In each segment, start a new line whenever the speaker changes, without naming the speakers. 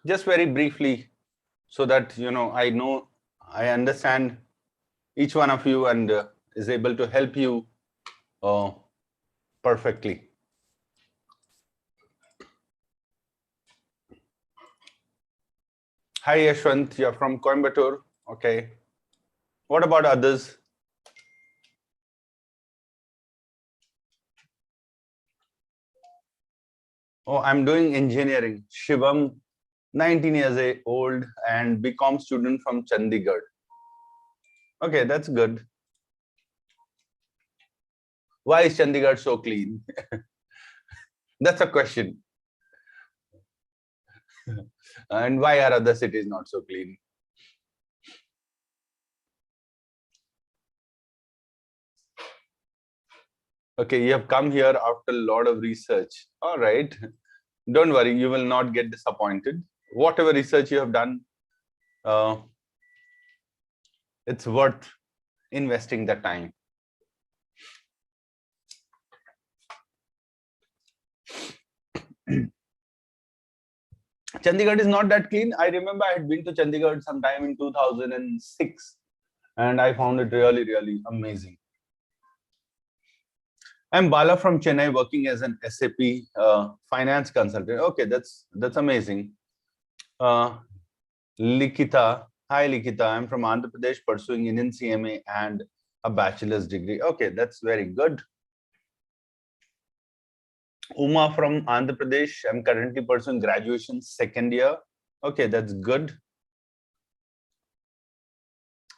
Just very briefly, so that I understand each one of you and is able to help you perfectly. Hi Yashwant, you're from Coimbatore. Okay. What about others? Oh, I'm doing engineering. Shivam, 19 years old and BCom student from Chandigarh. Okay, that's good. Why is Chandigarh so clean? That's a question. And why are other cities not so clean? Okay, you have come here after a lot of research. All right. Don't worry, you will not get disappointed. Whatever research you have done, uh, it's worth investing the time. Chandigarh is not that clean. I remember I had been to Chandigarh sometime in 2006 and I found it really, really amazing. I'm Bala from Chennai, working as an SAP finance consultant. Okay, that's amazing. Likita, hi Likita, I'm from Andhra Pradesh, pursuing Indian CMA and a bachelor's degree. Okay, that's very good. Uma from Andhra Pradesh, I'm currently pursuing graduation second year. Okay, that's good.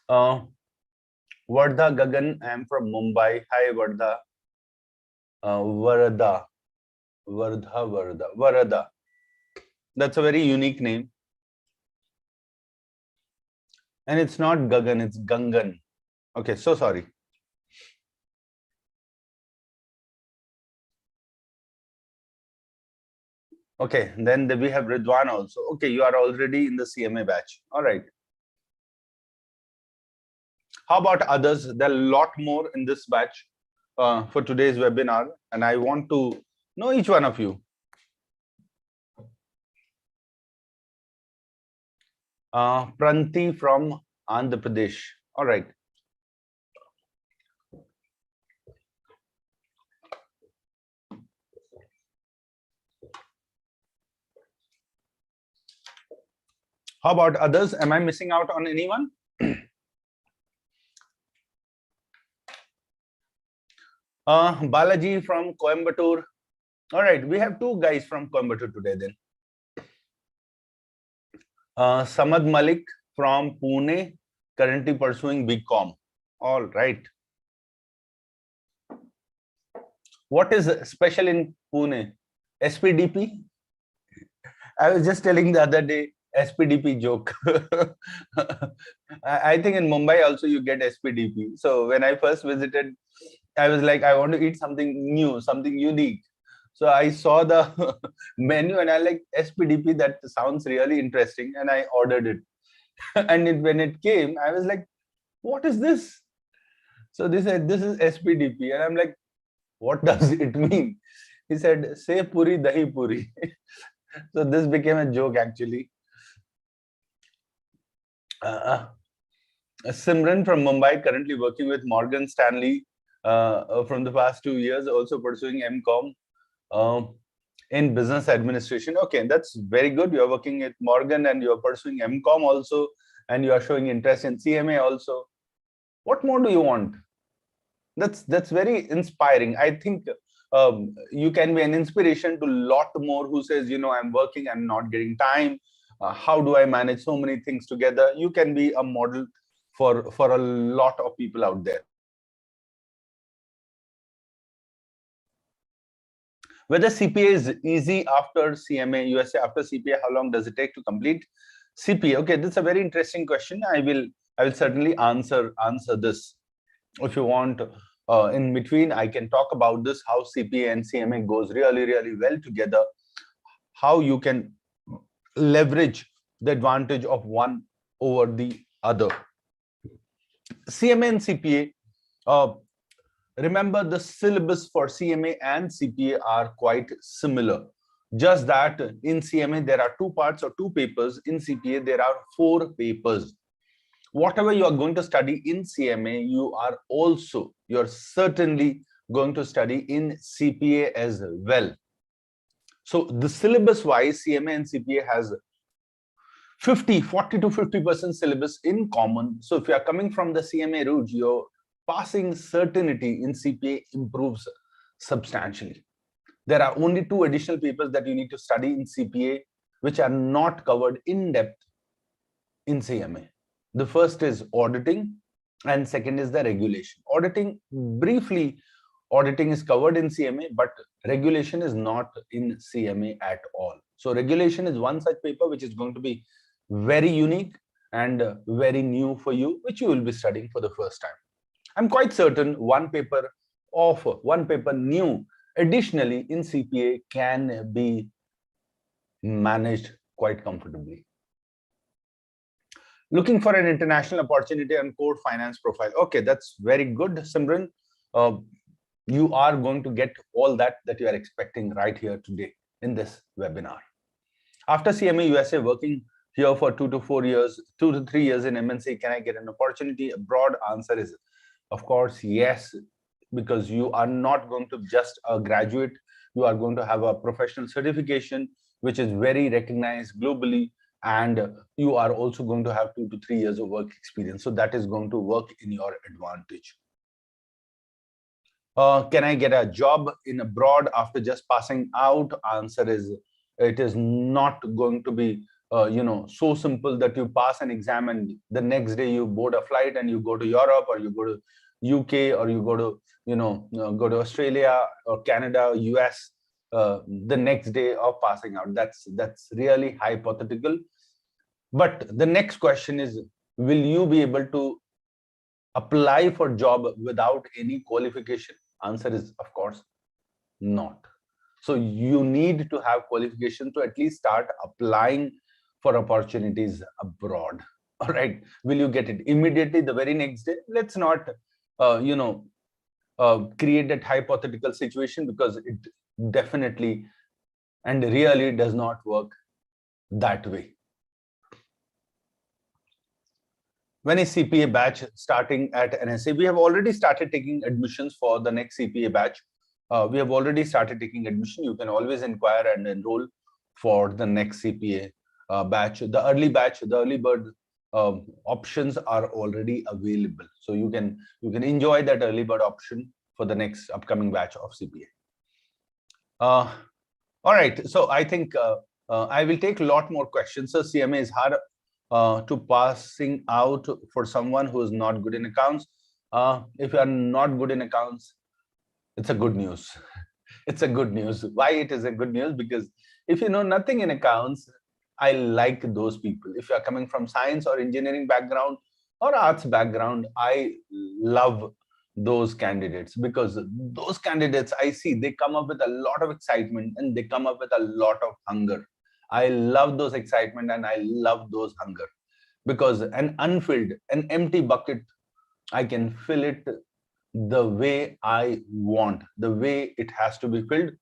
Vardha Gagan, I'm from Mumbai. Hi Vardha. Varada. That's a very unique name. And it's not Gagan, it's Gangan. Okay, so sorry. Okay, then we have Ridwan also. Okay, you are already in the CMA batch. All right. How about others? There are a lot more in this batch for today's webinar, and I want to know each one of you. Pranti from Andhra Pradesh. All right. How about others? Am I missing out on anyone? Balaji from Coimbatore. All right, we have two guys from Coimbatore today then. Samad Malik from Pune, currently pursuing BCom. All right. What is special in Pune? SPDP? I was just telling the other day, SPDP joke. I think in Mumbai also you get SPDP. So when I first visited, I was like, I want to eat something new, something unique. So I saw the menu and I like SPDP, that sounds really interesting. And I ordered it. And when it came, I was like, what is this? So they said, this is SPDP. And I'm like, what does it mean? He said, say puri, dahi puri. So this became a joke actually. Simran from Mumbai, currently working with Morgan Stanley from the past 2 years, also pursuing MCom in business administration. Okay, that's very good. You're working at Morgan and you're pursuing MCom also, and you are showing interest in CMA also. What more do you want? That's very inspiring. I think you can be an inspiration to a lot more who says, I'm working, I'm not getting time. How do I manage so many things together? You can be a model for a lot of people out there. Whether CPA is easy after CMA, USA after CPA, how long does it take to complete CPA? Okay, this is a very interesting question. I will certainly answer this. If you want, in between, I can talk about this, how CPA and CMA goes really, really well together, how you can leverage the advantage of one over the other. CMA and CPA, remember the syllabus for CMA and CPA are quite similar. Just that in CMA, there are 2 parts or 2 papers. In CPA, there are 4 papers. Whatever you are going to study in CMA, you're certainly going to study in CPA as well. So the syllabus wise, CMA and CPA has 40 to 50% syllabus in common. So if you are coming from the CMA route, your passing certainty in CPA improves substantially. There are only 2 additional papers that you need to study in CPA, which are not covered in depth in CMA. The first is auditing and second is the regulation. Auditing, briefly, auditing is covered in CMA, but regulation is not in CMA at all. So regulation is one such paper which is going to be very unique and very new for you, which you will be studying for the first time. I'm quite certain one paper new additionally in CPA can be managed quite comfortably. Looking for an international opportunity and core finance profile. Okay, that's very good, Simran. You are going to get all that you are expecting right here today in this webinar. After CMA USA, working here for 2 to 3 years in MNC, can I get an opportunity abroad? Answer is, of course, yes, because you are not going to just graduate. You are going to have a professional certification, which is very recognized globally. And you are also going to have 2 to 3 years of work experience. So that is going to work in your advantage. Can I get a job in abroad after just passing out? Answer is, it is not going to be so simple that you pass an exam and the next day you board a flight and you go to Europe, or you go to UK, or you go to go to Australia or Canada, US the next day of passing out. That's really hypothetical. But the next question is, will you be able to apply for job without any qualification? Answer is, of course, not. So you need to have qualification to at least start applying for opportunities abroad. All right. Will you get it immediately the very next day? Let's not, create that hypothetical situation, because it definitely and really does not work that way. When is CPA batch starting at NSA? We have already started taking admissions for the next CPA batch. We have already started taking admission. You can always inquire and enroll for the next CPA batch. The early batch, the early bird options are already available. So you can enjoy that early bird option for the next upcoming batch of CPA. All right. So I think I will take a lot more questions. So CMA is hard to passing out for someone who is not good in accounts. If you are not good in accounts, it's a good news. It's a good news. Why it is a good news? Because if you know nothing in accounts, I like those people. If you are coming from science or engineering background or arts background, I love those candidates, because those candidates I see, they come up with a lot of excitement and they come up with a lot of hunger. I love those excitement and I love those hunger, because an unfilled, an empty bucket, I can fill it the way I want, the way it has to be filled,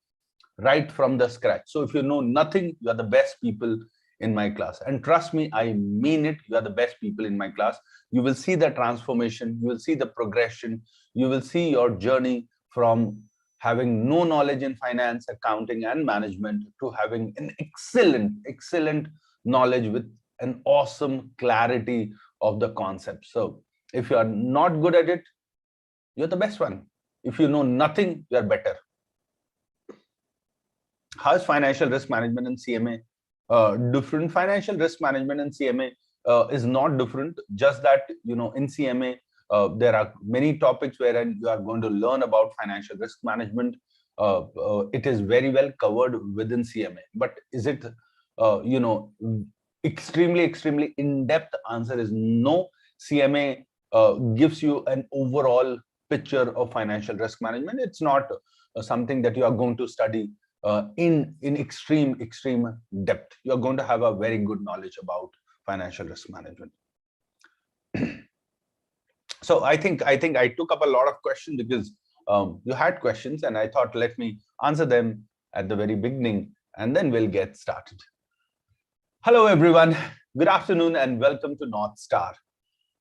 right from the scratch. So if you know nothing, you are the best people in my class. And trust me, I mean it, you are the best people in my class. You will see the transformation, you will see the progression, you will see your journey from having no knowledge in finance, accounting, and management to having an excellent knowledge with an awesome clarity of the concept. So if you are not good at it, you're the best one. If you know nothing, you're better. How is financial risk management in CMA different? Financial risk management in CMA is not different, just that, in CMA, there are many topics wherein you are going to learn about financial risk management. It is very well covered within CMA, but is it, extremely in-depth? Answer is no. CMA gives you an overall picture of financial risk management. It's not something that you are going to study in extreme depth. You're going to have a very good knowledge about financial risk management. So I think I took up a lot of questions because you had questions, and I thought, let me answer them at the very beginning, and then we'll get started. Hello, everyone. Good afternoon and welcome to North Star.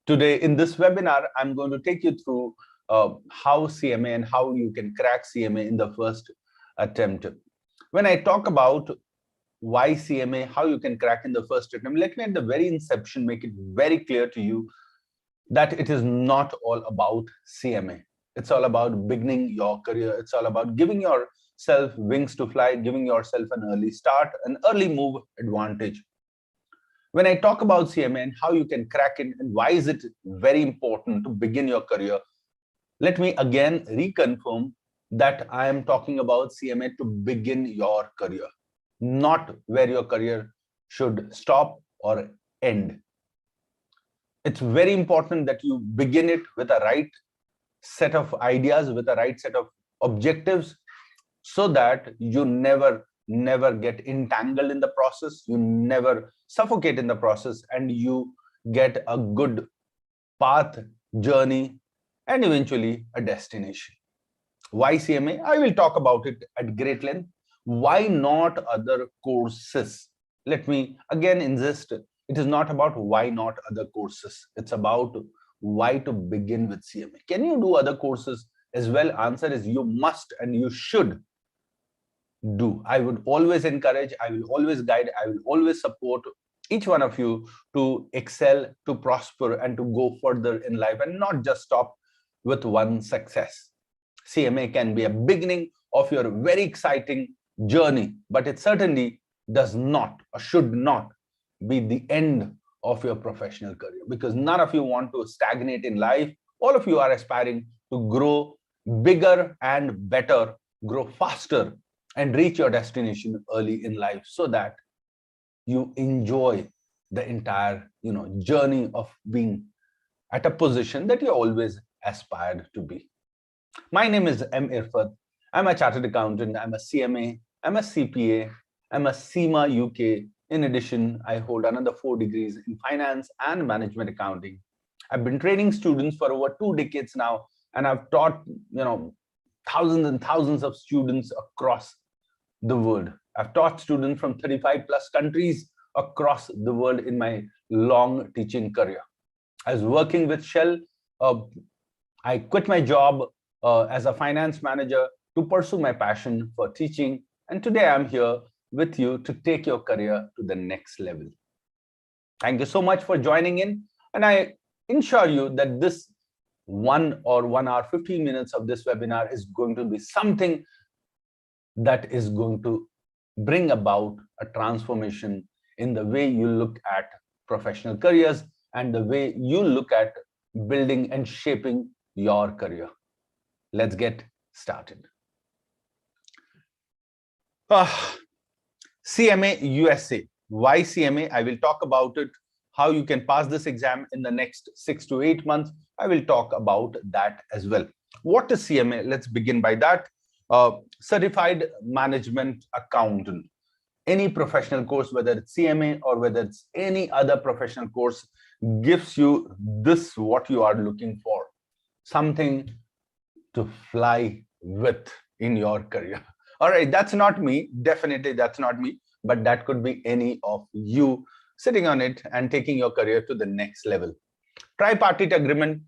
Today in this webinar, I'm going to take you through how CMA and how you can crack CMA in the first attempt. When I talk about why CMA, how you can crack in the first attempt, let me at the very inception make it very clear to you that it is not all about CMA. It's all about beginning your career. It's all about giving yourself wings to fly, giving yourself an early start, an early move advantage. When I talk about CMA and how you can crack it and why is it very important to begin your career, let me again reconfirm that I am talking about CMA to begin your career, not where your career should stop or end. It's very important that you begin it with a right set of ideas, with a right set of objectives, so that you never get entangled in the process, you never suffocate in the process, and you get a good path, journey, and eventually a destination. Why CMA? I will talk about it at great length. Why not other courses? Let me again insist, it is not about why not other courses. It's about why to begin with CMA. Can you do other courses as well? Answer is you must and you should do. I would always encourage, I will always guide, I will always support each one of you to excel, to prosper, and to go further in life and not just stop with one success. CMA can be a beginning of your very exciting journey, but it certainly does not or should not be the end of your professional career, because none of you want to stagnate in life. All of you are aspiring to grow bigger and better, grow faster, and reach your destination early in life so that you enjoy the entire journey of being at a position that you always aspired to be. My name is M. Irfat. I'm a chartered accountant. I'm a CMA. I'm a CPA. I'm a CMA UK. In addition, I hold another 4 degrees in finance and management accounting. I've been training students for over 2 decades now, and I've taught thousands and thousands of students across the world. I've taught students from 35 plus countries across the world in my long teaching career. I was working with Shell. I quit my job as a finance manager to pursue my passion for teaching. And today I'm here with you to take your career to the next level. Thank you so much for joining in. And I assure you that this 1 hour, 15 minutes of this webinar is going to be something that is going to bring about a transformation in the way you look at professional careers and the way you look at building and shaping your career. Let's get started. CMA USA. Why CMA? I will talk about it, how you can pass this exam in the next 6 to 8 months. I will talk about that as well. What is CMA? Let's begin by that. Certified Management Accountant. Any professional course, whether it's CMA or whether it's any other professional course, gives you this, what you are looking for. Something to fly with in your career. All right, that's not me. Definitely that's not me, but that could be any of you sitting on it and taking your career to the next level. Tripartite agreement.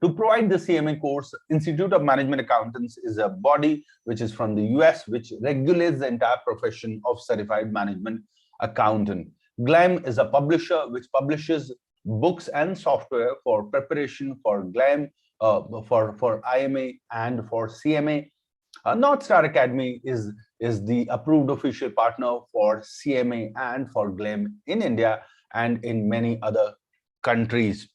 To provide the CMA course, Institute of Management Accountants is a body which is from the US, which regulates the entire profession of certified management accountant. GLAM is a publisher which publishes books and software for preparation for GLAM, for IMA and for CMA. North Star Academy is the approved official partner for CMA and for GLAM in India and in many other countries.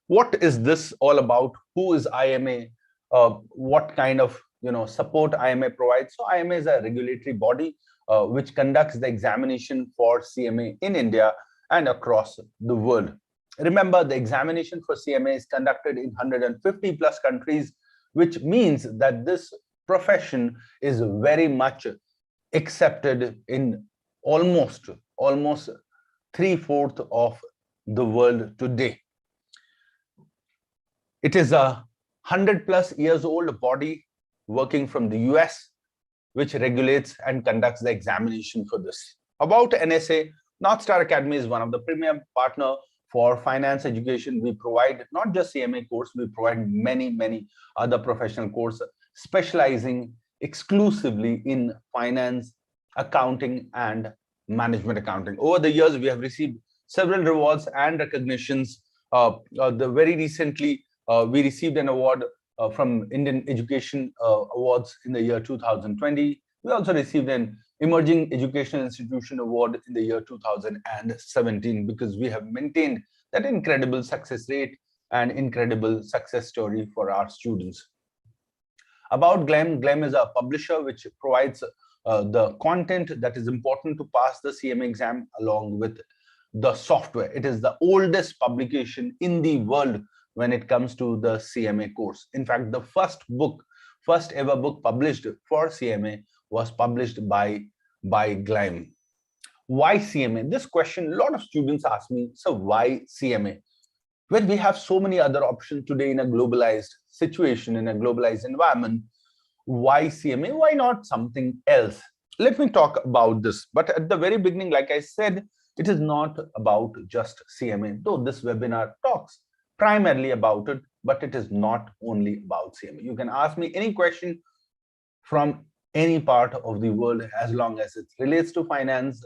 What is this all about? Who is IMA? What kind of support IMA provides? So IMA is a regulatory body which conducts the examination for CMA in India and across the world. Remember, the examination for CMA is conducted in 150 plus countries, which means that this profession is very much accepted in almost 3/4 of the world today. It is a 100 plus years old body working from the US, which regulates and conducts the examination for this. About NSA, North Star Academy is one of the premier partner for finance education. We provide not just CMA course, we provide many other professional courses specializing exclusively in finance, accounting, and management accounting. Over the years, we have received several rewards and recognitions. Very recently, we received an award from Indian Education Awards in the year 2020. We also received an Emerging Educational Institution Award in the year 2017 because we have maintained that incredible success rate and incredible success story for our students. About GLEM, GLEM is a publisher which provides the content that is important to pass the CMA exam along with the software. It is the oldest publication in the world when it comes to the CMA course. In fact, the first ever book published for CMA was published by GLEM. Why CMA? This question a lot of students ask me, so why CMA? When we have so many other options today in a globalized situation, in a globalized environment, why CMA? Why not something else? Let me talk about this. But at the very beginning, like I said, it is not about just CMA, though this webinar talks primarily about it, but it is not only about CMA. You can ask me any question from any part of the world as long as it relates to finance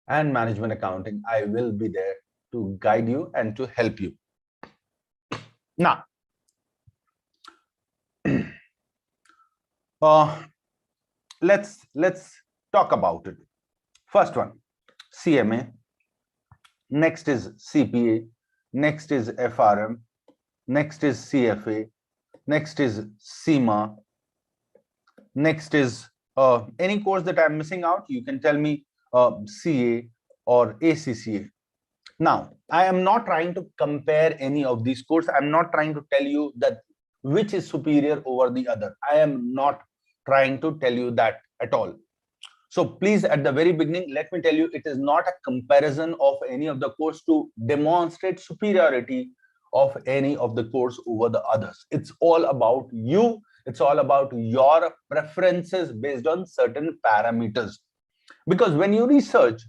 and management accounting. I will be there to guide you and to help you. Now, let's talk about it. First one, CMA. Next is CPA. Next is FRM. Next is CFA. Next is CMA. Next is any course that I'm missing out. You can tell me CA or ACCA. Now, I am not trying to compare any of these courses. I'm not trying to tell you that which is superior over the other. I am not trying to tell you that at all. So please, at the very beginning, let me tell you, it is not a comparison of any of the course to demonstrate superiority of any of the course over the others. It's all about you. It's all about your preferences based on certain parameters. Because when you research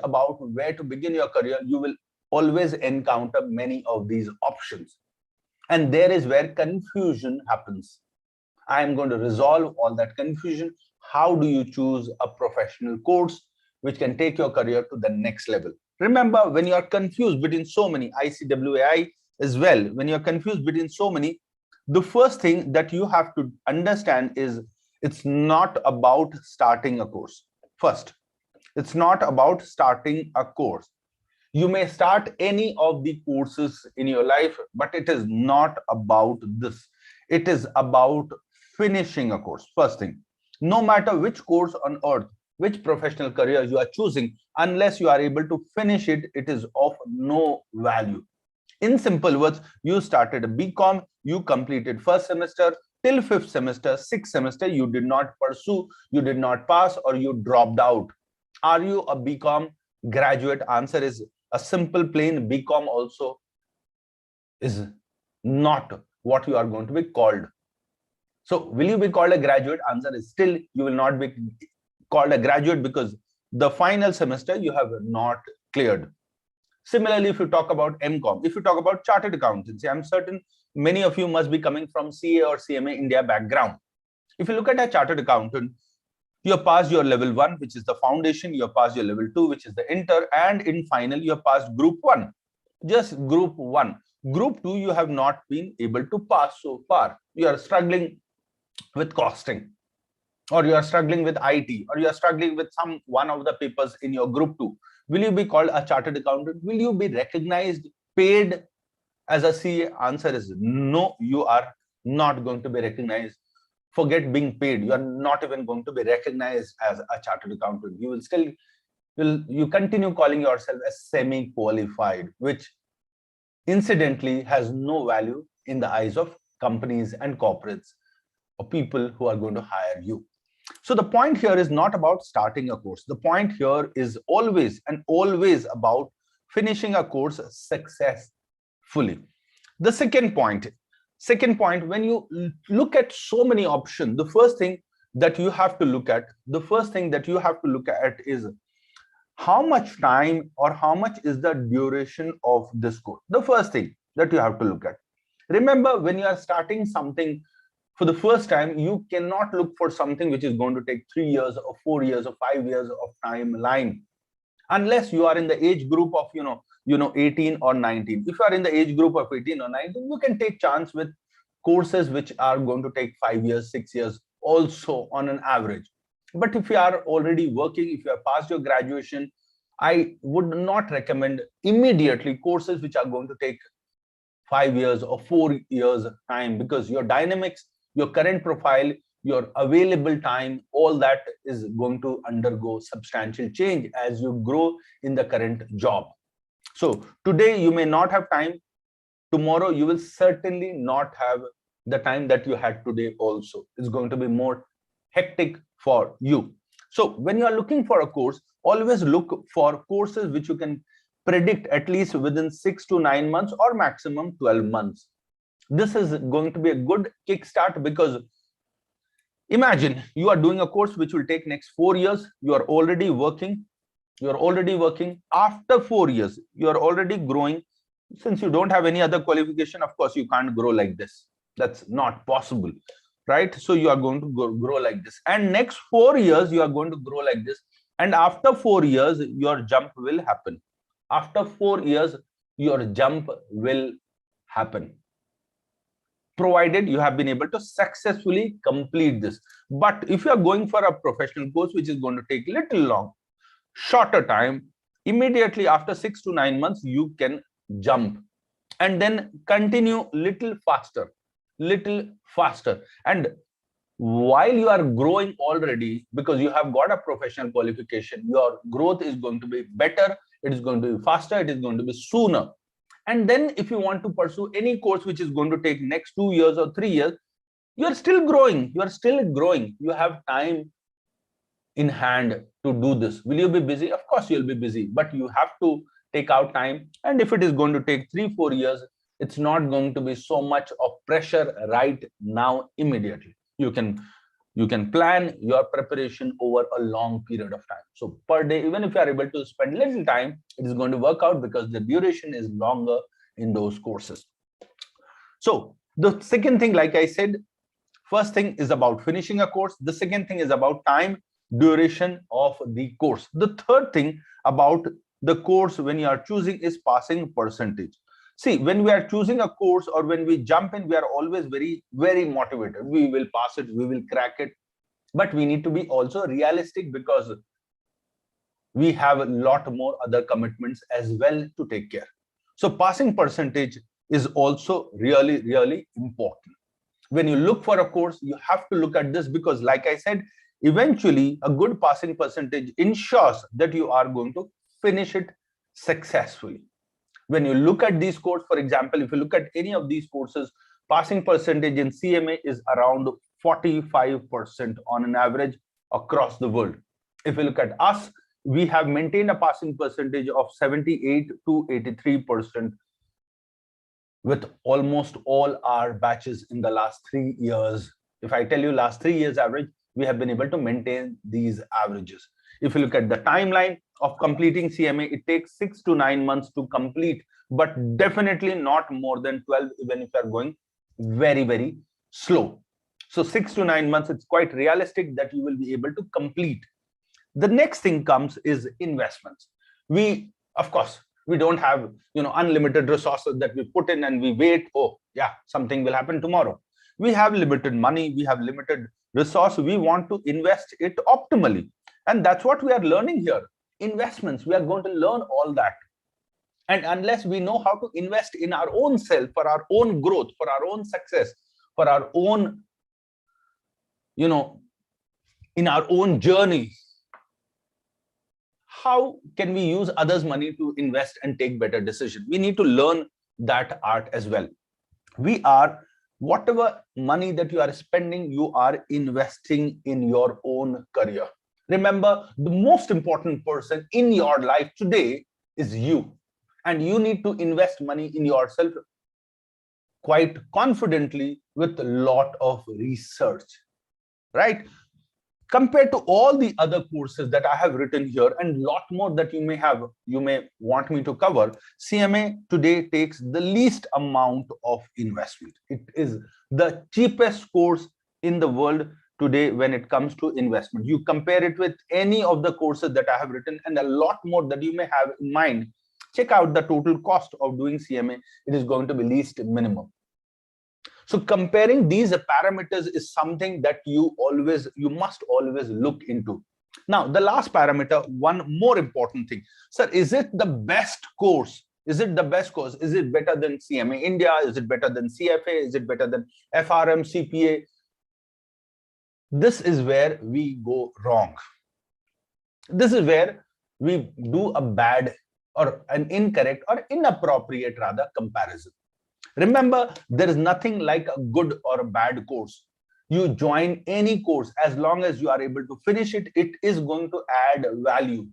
about where to begin your career, you will always encounter many of these options. And there is where confusion happens. I am going to resolve all that confusion. How do you choose a professional course which can take your career to the next level? Remember, when you are confused between so many, ICWAI as well, when you are confused between so many, the first thing that you have to understand is it's not about starting a course. First, it's not about starting a course. You may start any of the courses in your life, but it is not about this. It is about finishing a course. First thing, no matter which course on earth, which professional career you are choosing, unless you are able to finish it, it is of no value. In simple words, you started a BCom, you completed first semester till fifth semester, sixth semester, you did not pursue, you did not pass, or you dropped out. Are you a BCom graduate? Answer is a simple plain BCom also is not what you are going to be called. So will you be called a graduate? Answer is still you will not be called a graduate because the final semester you have not cleared. Similarly, if you talk about MCom, if you talk about chartered accountancy, I'm certain many of you must be coming from CA or CMA India background. If you look at a chartered accountant, you have passed your level 1, which is the foundation, you have passed your level 2, which is the inter, and in final, you have passed group 1. Just group 1. Group 2, you have not been able to pass so far. You are struggling with costing, or you are struggling with IT, or you are struggling with one of the papers in your group 2. Will you be called a chartered accountant? Will you be recognized, paid as a CA? Answer is no, you are not going to be recognized. Forget being paid. You are not even going to be recognized as a chartered accountant. You will still, you continue calling yourself as semi-qualified, which incidentally has no value in the eyes of companies and corporates or people who are going to hire you. So the point here is not about starting a course. The point here is always and always about finishing a course successfully. The second point, when you look at so many options, the first thing that you have to look at, the first thing that you have to look at is how much time or how much is the duration of this course. The first thing that you have to look at. Remember, when you are starting something for the first time, you cannot look for something which is going to take 3 years or 4 years or 5 years of timeline, unless you are in the age group of 18 or 19. If you are in the age group of 18 or 19, you can take chance with courses which are going to take 5 years, 6 years also on an average. But if you are already working, if you have passed your graduation, I would not recommend immediately courses which are going to take 5 years or 4 years time, because your dynamics, your current profile, your available time, all that is going to undergo substantial change as you grow in the current job. So today you may not have time, tomorrow you will certainly not have the time that you had today also. It's going to be more hectic for you. So when you are looking for a course, always look for courses which you can predict at least within 6 to 9 months or maximum 12 months. This is going to be a good kickstart, because imagine you are doing a course which will take next 4 years. You are already working. After 4 years, you are already growing. Since you don't have any other qualification, of course, you can't grow like this. That's not possible, right? So you are going to grow like this. And next 4 years, you are going to grow like this. And after 4 years, your jump will happen. After 4 years, your jump will happen, provided you have been able to successfully complete this. But if you are going for a professional course which is going to take little long, shorter time, immediately after 6 to 9 months you can jump and then continue little faster. And while you are growing already, because you have got a professional qualification, your growth is going to be better, it is going to be faster, it is going to be sooner. And then if you want to pursue any course which is going to take next 2 years or 3 years, you are still growing. You have time in hand to do this. Will you be busy? Of course you'll be busy, but you have to take out time. And if it is going to take 3-4 years, it's not going to be so much of pressure right now immediately. You can plan your preparation over a long period of time. So per day, even if you are able to spend little time, it is going to work out because the duration is longer in those courses. So the second thing, like I said, first thing is about finishing a course. The second thing is about time, duration of the course. The third thing about the course when you are choosing is passing percentage. See, when we are choosing a course or when we jump in, we are always very, very motivated. We will pass it, we will crack it. But we need to be also realistic, because we have a lot more other commitments as well to take care. So passing percentage is also really, really important. When you look for a course, you have to look at this, because like I said, eventually a good passing percentage ensures that you are going to finish it successfully. When you look at these courses, for example, if you look at any of these courses, passing percentage in CMA is around 45% on an average across the world. If you look at us, we have maintained a passing percentage of 78 to 83% with almost all our batches in the last 3 years. If I tell you last 3 years average, we have been able to maintain these averages. If you look at the timeline of completing CMA, it takes 6 to 9 months to complete, but definitely not more than 12, even if you are going very, very slow. So 6 to 9 months, it's quite realistic that you will be able to complete. The next thing comes is investments. Of course, we don't have unlimited resources that we put in and we wait, oh yeah, something will happen tomorrow. We have limited money, we have limited resource, we want to invest it optimally. And that's what we are learning here. Investments, we are going to learn all that. And unless we know how to invest in our own self, for our own growth, for our own success, for our own, in our own journey, how can we use others' money to invest and take better decisions? We need to learn that art as well. Whatever money that you are spending, you are investing in your own career. Remember, the most important person in your life today is you. And you need to invest money in yourself quite confidently with a lot of research, right? compared to all the other courses that I have written here and lot more that you may want me to cover, CMA today takes the least amount of investment. It is the cheapest course in the world today when it comes to investment. You compare it with any of the courses that I have written and a lot more that you may have in mind. Check out the total cost of doing CMA. It is going to be least minimum. So comparing these parameters is something that you must always look into. Now, the last parameter, one more important thing. Sir, is it the best course? Is it the best course? Is it better than CMA India? Is it better than CFA? Is it better than FRM, CPA? This is where we go wrong. This is where we do a bad or an incorrect or inappropriate rather comparison. Remember, there is nothing like a good or a bad course. You join any course, as long as you are able to finish it, it is going to add value.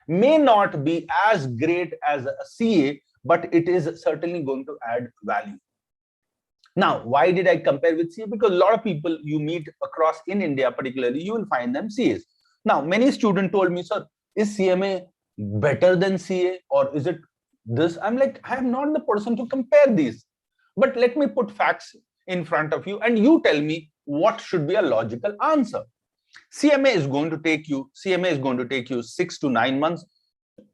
May not be as great as a CA, but it is certainly going to add value. Now, why did I compare with CA? Because a lot of people you meet across in India, particularly, you will find them CAs. Now, many students told me, sir, is CMA better than CA or is it this? I'm like, I am not the person to compare these. But let me put facts in front of you and you tell me what should be a logical answer. CMA is going to take you 6 to 9 months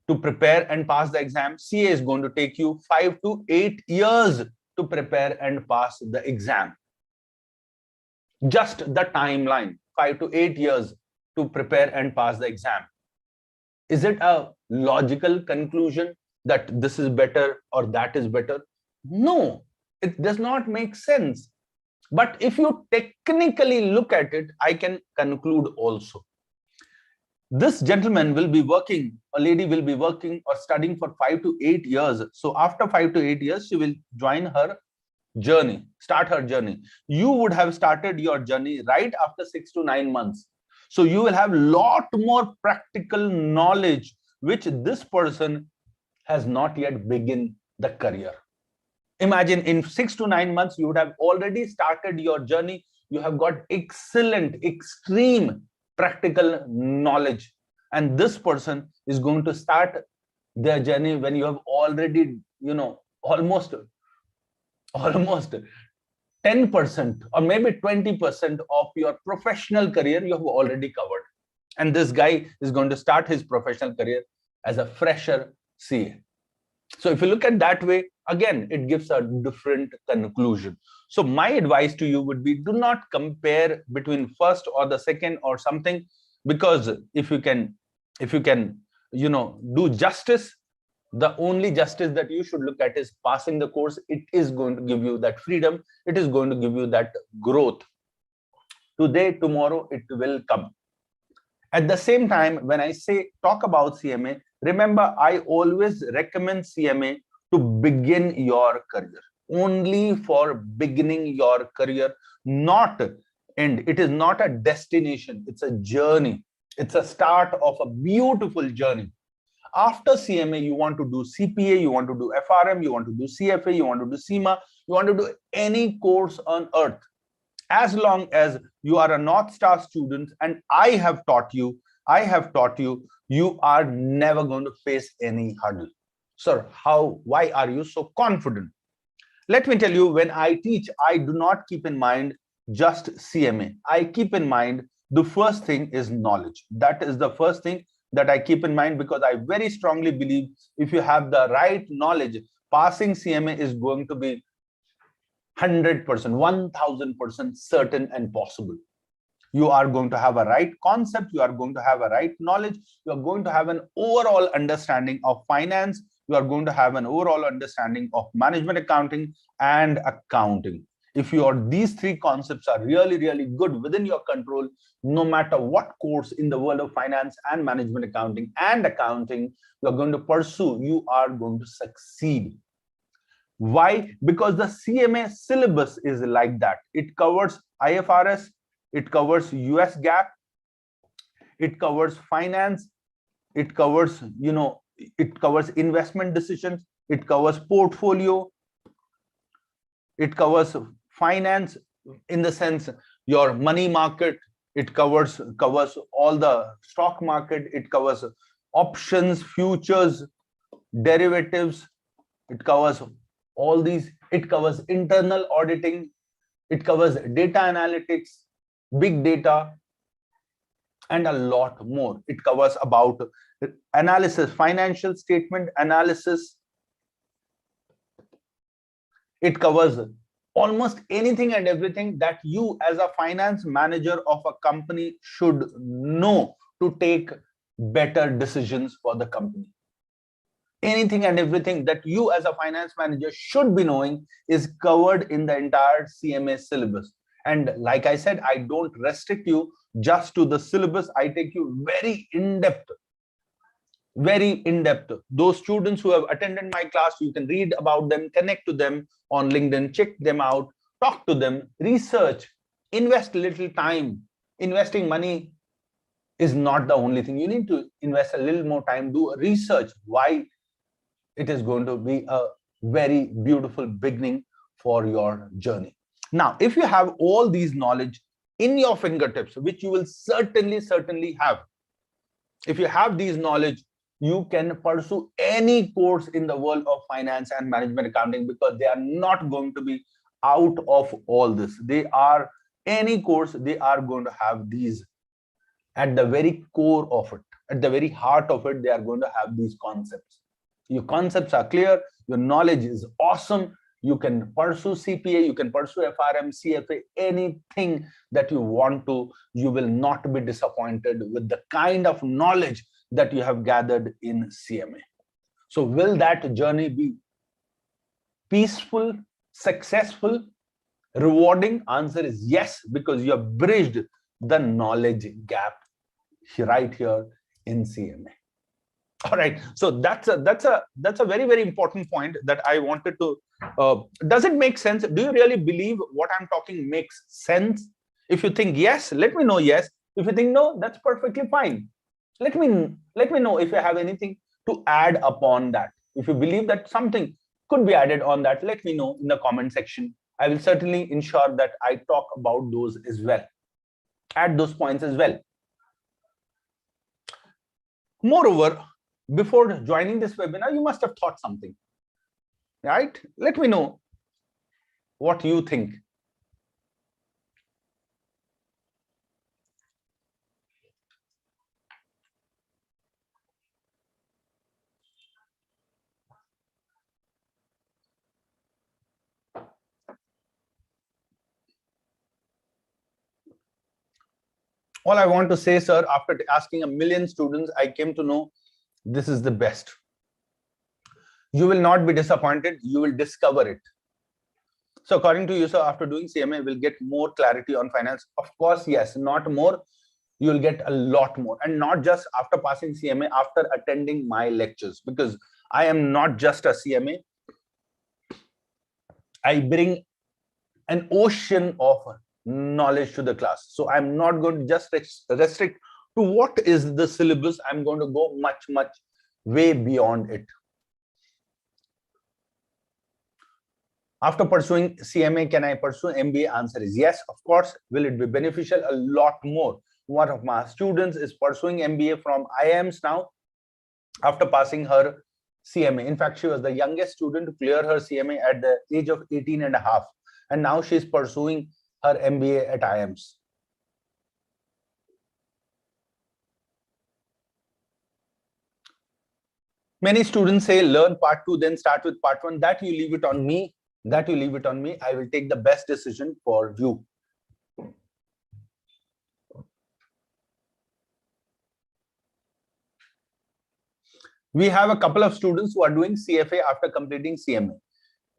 to prepare and pass the exam. CA is going to take you 5 to 8 years to prepare and pass the exam. Just the timeline, 5 to 8 years to prepare and pass the exam. Is it a logical conclusion that this is better or that is better? No. It does not make sense. But if you technically look at it, I can conclude also. This gentleman will be working, a lady will be working or studying for 5 to 8 years. So after 5 to 8 years, she will join her journey, start her journey. You would have started your journey right after 6 to 9 months. So you will have a lot more practical knowledge, which this person has not yet begun the career. Imagine in 6 to 9 months, you would have already started your journey. You have got excellent, extreme practical knowledge. And this person is going to start their journey when you have already, almost 10% or maybe 20% of your professional career you have already covered. And this guy is going to start his professional career as a fresher CA. So if you look at that way, again, it gives a different conclusion. So my advice to you would be, do not compare between first or the second or something, because if you can, do justice, the only justice that you should look at is passing the course. It is going to give you that freedom. It is going to give you that growth. Today, tomorrow, it will come. At the same time, when I talk about CMA, remember, I always recommend CMA to begin your career. Only for beginning your career, not end. It is not a destination. It's a journey. It's a start of a beautiful journey. After CMA, you want to do CPA, you want to do FRM, you want to do CFA, you want to do CMA, you want to do any course on earth. As long as you are a North Star student and I have taught you, you are never going to face any hurdle. Sir, why are you so confident? Let me tell you, when I teach, I do not keep in mind just CMA. I keep in mind the first thing is knowledge. That is the first thing that I keep in mind, because I very strongly believe if you have the right knowledge, passing CMA is going to be 100%, 1000% certain and possible. You are going to have a right concept, you are going to have a right knowledge, you are going to have an overall understanding of finance, you are going to have an overall understanding of management accounting and accounting. If these three concepts are really, really good within your control, no matter what course in the world of finance and management accounting you are going to pursue, you are going to succeed. Why? Because the CMA syllabus is like that. It covers IFRS, it covers US GAAP, it covers finance, it covers, it covers investment decisions, it covers portfolio, it covers finance in the sense your money market, It covers all the stock market. It covers options, futures, derivatives. It covers all these. It covers internal auditing. It covers data analytics, big data, and a lot more. It covers about analysis, financial statement analysis. It covers almost anything and everything that you as a finance manager of a company should know to take better decisions for the company. Anything and everything that you as a finance manager should be knowing is covered in the entire CMA syllabus. And like I said, I don't restrict you just to the syllabus. I take you very in-depth. Those students who have attended my class, you can read about them, connect to them on LinkedIn, check them out, talk to them, research, invest little time. Investing money is not the only thing. You need to invest a little more time, do research why it is going to be a very beautiful beginning for your journey. Now, if you have all these knowledge in your fingertips, which you will certainly have, if you have these knowledge, you can pursue any course in the world of finance and management accounting, because they are not going to be out of all this. They are any course, they are going to have these at the very core of it, at the very heart of it. They are going to have these concepts. Your concepts are clear, your knowledge is awesome. You can pursue CPA, you can pursue FRM, CFA, anything that you want to. You will not be disappointed with the kind of knowledge that you have gathered in CMA. So will that journey be peaceful, successful, rewarding? Answer is yes, because you have bridged the knowledge gap right here in CMA. All right, so that's a very important point that I wanted to. Does it make sense? Do you really believe what I'm talking makes sense? If you think yes, let me know yes. If you think no, that's perfectly fine. Let me know if you have anything to add upon that. If you believe that something could be added on that, let me know in the comment section. I will certainly ensure that I talk about those as well, add those points as well. Moreover, before joining this webinar, you must have thought something, right? Let me know what you think. All I want to say, sir, after asking a million students, I came to know this is the best. You will not be disappointed. You will discover it. So according to you, sir, after doing CMA, we'll get more clarity on finance. Of course, yes, not more. You'll get a lot more. And not just after passing CMA, after attending my lectures, because I am not just a CMA. I bring an ocean of knowledge to the class. So I'm not going to just restrict to what is the syllabus. I'm going to go much way beyond it. After pursuing CMA, can I pursue MBA? Answer is yes, of course. Will it be beneficial? A lot more. One of my students is pursuing MBA from IIMs now after passing her CMA. In fact, she was the youngest student to clear her CMA at the age of 18 and a half. And now she's pursuing her MBA at IIMs. Many students say learn part 2, then start with part 1. That you leave it on me. I will take the best decision for you. We have a couple of students who are doing CFA after completing CMA.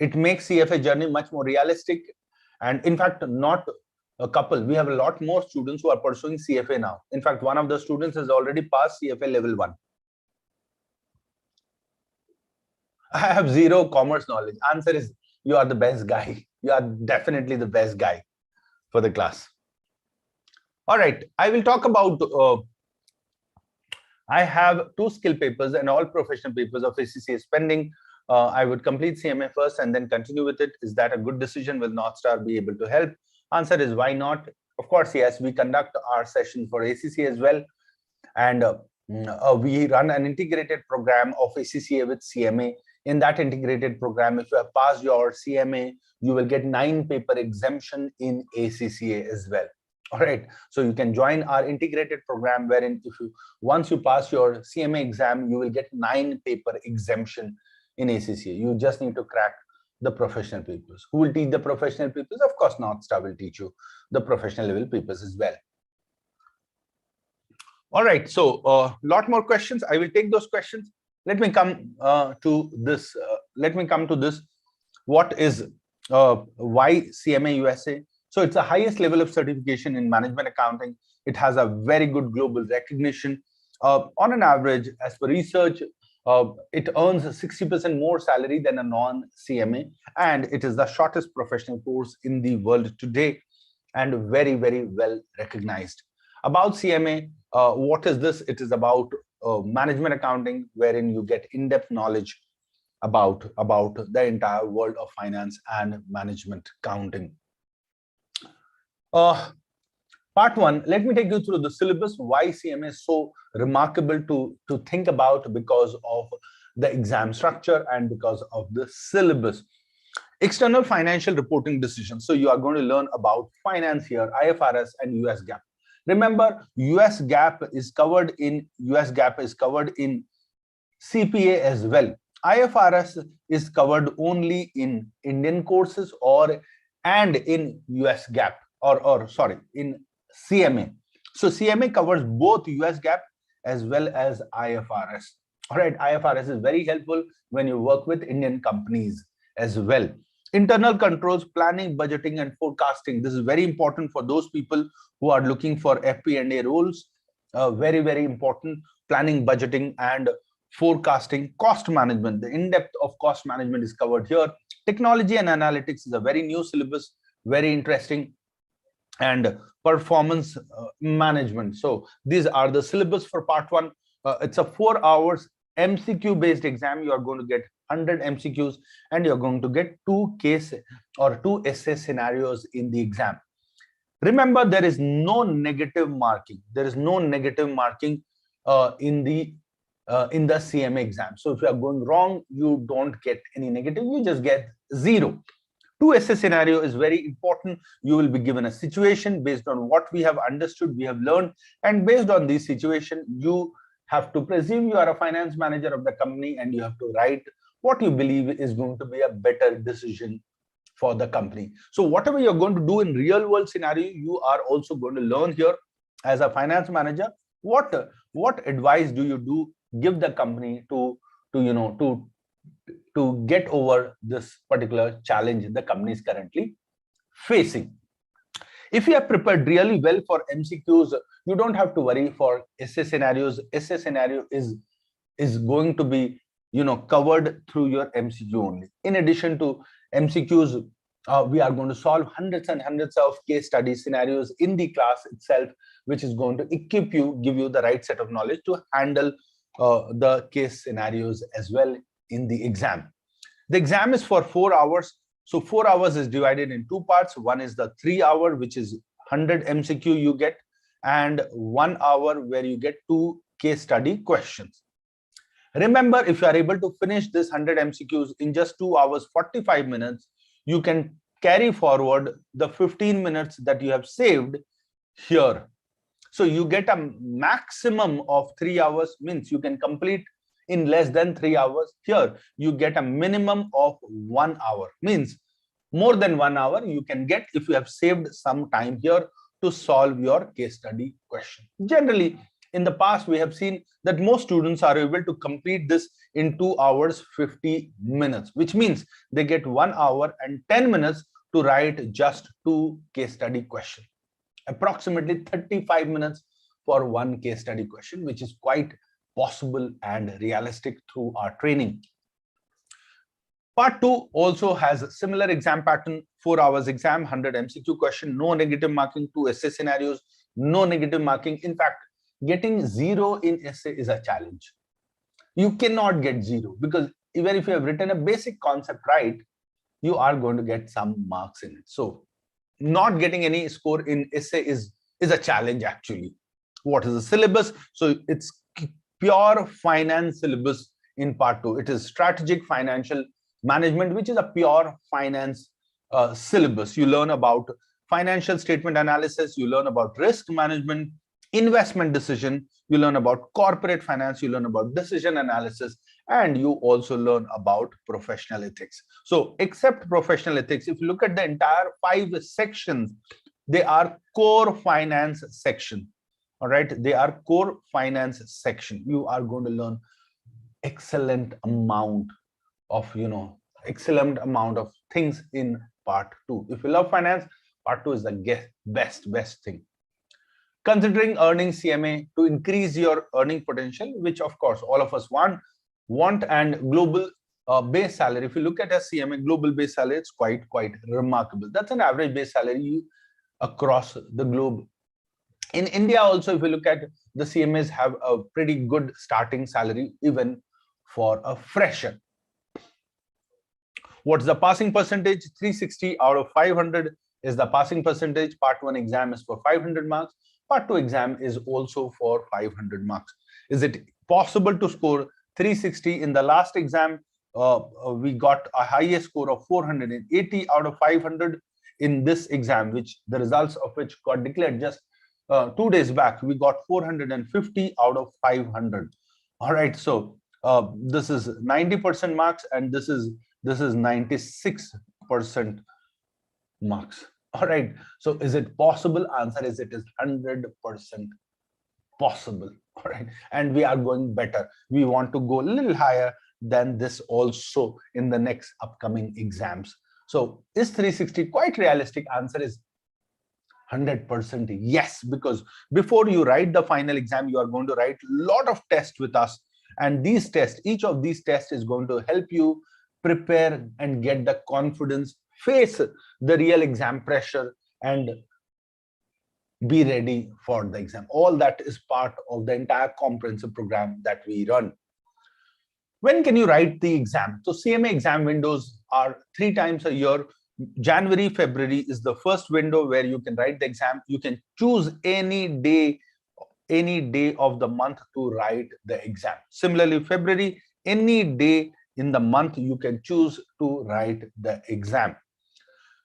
It makes CFA journey much more realistic. And in fact, not a couple. We have a lot more students who are pursuing CFA now. In fact, one of the students has already passed CFA level 1. I have zero commerce knowledge. Answer is, you are the best guy. You are definitely the best guy for the class. All right, I will talk about, I have 2 skill papers and all professional papers of ACCA pending. I would complete CMA first and then continue with it. Is that a good decision? Will North Star be able to help? Answer is, why not? Of course, yes, we conduct our session for ACCA as well. And we run an integrated program of ACCA with CMA. In that integrated program, if you have passed your CMA, you will get 9 paper exemption in ACCA as well. All right, so you can join our integrated program, wherein once you pass your CMA exam, you will get 9 paper exemption in ACCA. You just need to crack the professional papers. Who will teach the professional papers? Of course, Northstar will teach you the professional level papers as well. All right, so a lot more questions. I will take those questions. Let me come to this. What is why CMA USA? So it's the highest level of certification in management accounting. It has a very good global recognition. On an average, as per research, it earns 60% more salary than a non-CMA, and it is the shortest professional course in the world today, and very, very well recognized. About CMA, what is this? It is about management accounting, wherein you get in-depth knowledge about the entire world of finance and management accounting. Part 1, let me take you through the syllabus, why CMA is so remarkable to think about because of the exam structure and because of the syllabus. External financial reporting decisions. So you are going to learn about finance here, IFRS and US GAAP. Remember, US GAAP is covered in CPA as well. IFRS is covered only in Indian courses and in US GAAP in CMA. So CMA covers both US GAAP as well as IFRS. All right, IFRS is very helpful when you work with Indian companies as well. Internal controls, planning, budgeting, and forecasting. This is very important for those people who are looking for FP&A roles. Very, very important. Planning, budgeting, and forecasting. Cost management. The in-depth of cost management is covered here. Technology and analytics is a very new syllabus, very interesting. And performance management. So these are the syllabus for part 1. It's a 4 hours MCQ based exam. You are going to get 100 MCQs and you're going to get 2 case or 2 essay scenarios in the exam. Remember, there is no negative marking. There is no negative marking in the CMA exam. So if you are going wrong, you don't get any negative. You just get 0. 2 essay scenario is very important. You will be given a situation based on what we have understood, we have learned, and based on this situation, you have to presume you are a finance manager of the company and you have to write what you believe is going to be a better decision for the company. So whatever you're going to do in real world scenario, you are also going to learn here as a finance manager. What advice do you give the company to get over this particular challenge the company is currently facing? If you have prepared really well for MCQs, you don't have to worry for essay scenarios. Essay scenario is going to be covered through your MCQ only. In addition to MCQs, we are going to solve hundreds and hundreds of case study scenarios in the class itself, which is going to give you the right set of knowledge to handle the case scenarios as well in the exam. The exam is for 4 hours. So 4 hours is divided in 2 parts. One is the 3 hour, which is 100 MCQ you get, and 1 hour where you get 2 case study questions. Remember, if you are able to finish this 100 MCQs in just 2 hours, 45 minutes, you can carry forward the 15 minutes that you have saved here. So you get a maximum of 3 hours, means you can complete in less than 3 hours. Here, you get a minimum of 1 hour, means more than 1 hour you can get if you have saved some time here to solve your case study question. Generally, in the past, we have seen that most students are able to complete this in 2 hours, 50 minutes, which means they get 1 hour and 10 minutes to write just 2 case study questions. Approximately 35 minutes for 1 case study question, which is quite possible and realistic through our training. Part 2 also has a similar exam pattern, 4 hours exam, 100 MCQ question, no negative marking, 2 essay scenarios, no negative marking. In fact, getting 0 in essay is a challenge. You cannot get 0 because even if you have written a basic concept right, you are going to get some marks in it. So not getting any score in essay is a challenge actually. What is the syllabus? So it's pure finance syllabus in part 2. It is strategic financial management, which is a pure finance syllabus. You learn about financial statement analysis, you learn about risk management, investment decision, you learn about corporate finance, you learn about decision analysis, and you also learn about professional ethics. So except professional ethics, if you look at the entire 5 sections, they are core finance section. All right, they are core finance section. You are going to learn excellent amount of things in part 2. If you love finance, part 2 is the best thing. Considering earning CMA to increase your earning potential, which of course all of us want, and global base salary. If you look at a CMA global base salary, it's quite remarkable. That's an average base salary across the globe. In India also, if you look at the CMAs have a pretty good starting salary even for a fresher. What's the passing percentage? 360 out of 500 is the passing percentage. Part 1 exam is for 500 marks. Part 2 exam is also for 500 marks. Is it possible to score 360? In the last exam, we got a highest score of 480 out of 500 in this exam, which the results of which got declared just 2 days back. We got 450 out of 500. All right, so this is 90% marks, and this is 96% marks. All right, so is it possible? Answer is it is 100% possible. All right, and we are going better. We want to go a little higher than this also in the next upcoming exams. So is 360 quite realistic? Answer is 100% yes, because before you write the final exam, you are going to write a lot of tests with us, and these tests, each of these tests is going to help you prepare and get the confidence, face the real exam pressure, and be ready for the exam. All that is part of the entire comprehensive program that we run. When can you write the exam? So CMA exam windows are 3 times a year. January, February is the first window where you can write the exam. You can choose any day of the month to write the exam. Similarly, February, any day in the month you can choose to write the exam.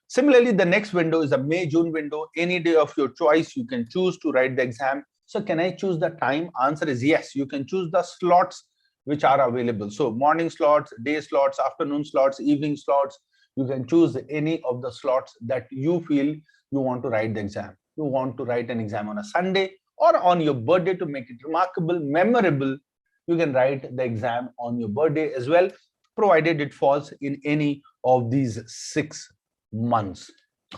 Similarly, the next window is a May-June window. Any day of your choice you can choose to write the exam. So can I choose the time? Answer is yes. You can choose the slots which are available. So morning slots, day slots, afternoon slots, evening slots. You can choose any of the slots that you feel you want to write the exam. You want to write an exam on a Sunday or on your birthday to make it remarkable, memorable. You can write the exam on your birthday as well, provided it falls in any of these 6 months.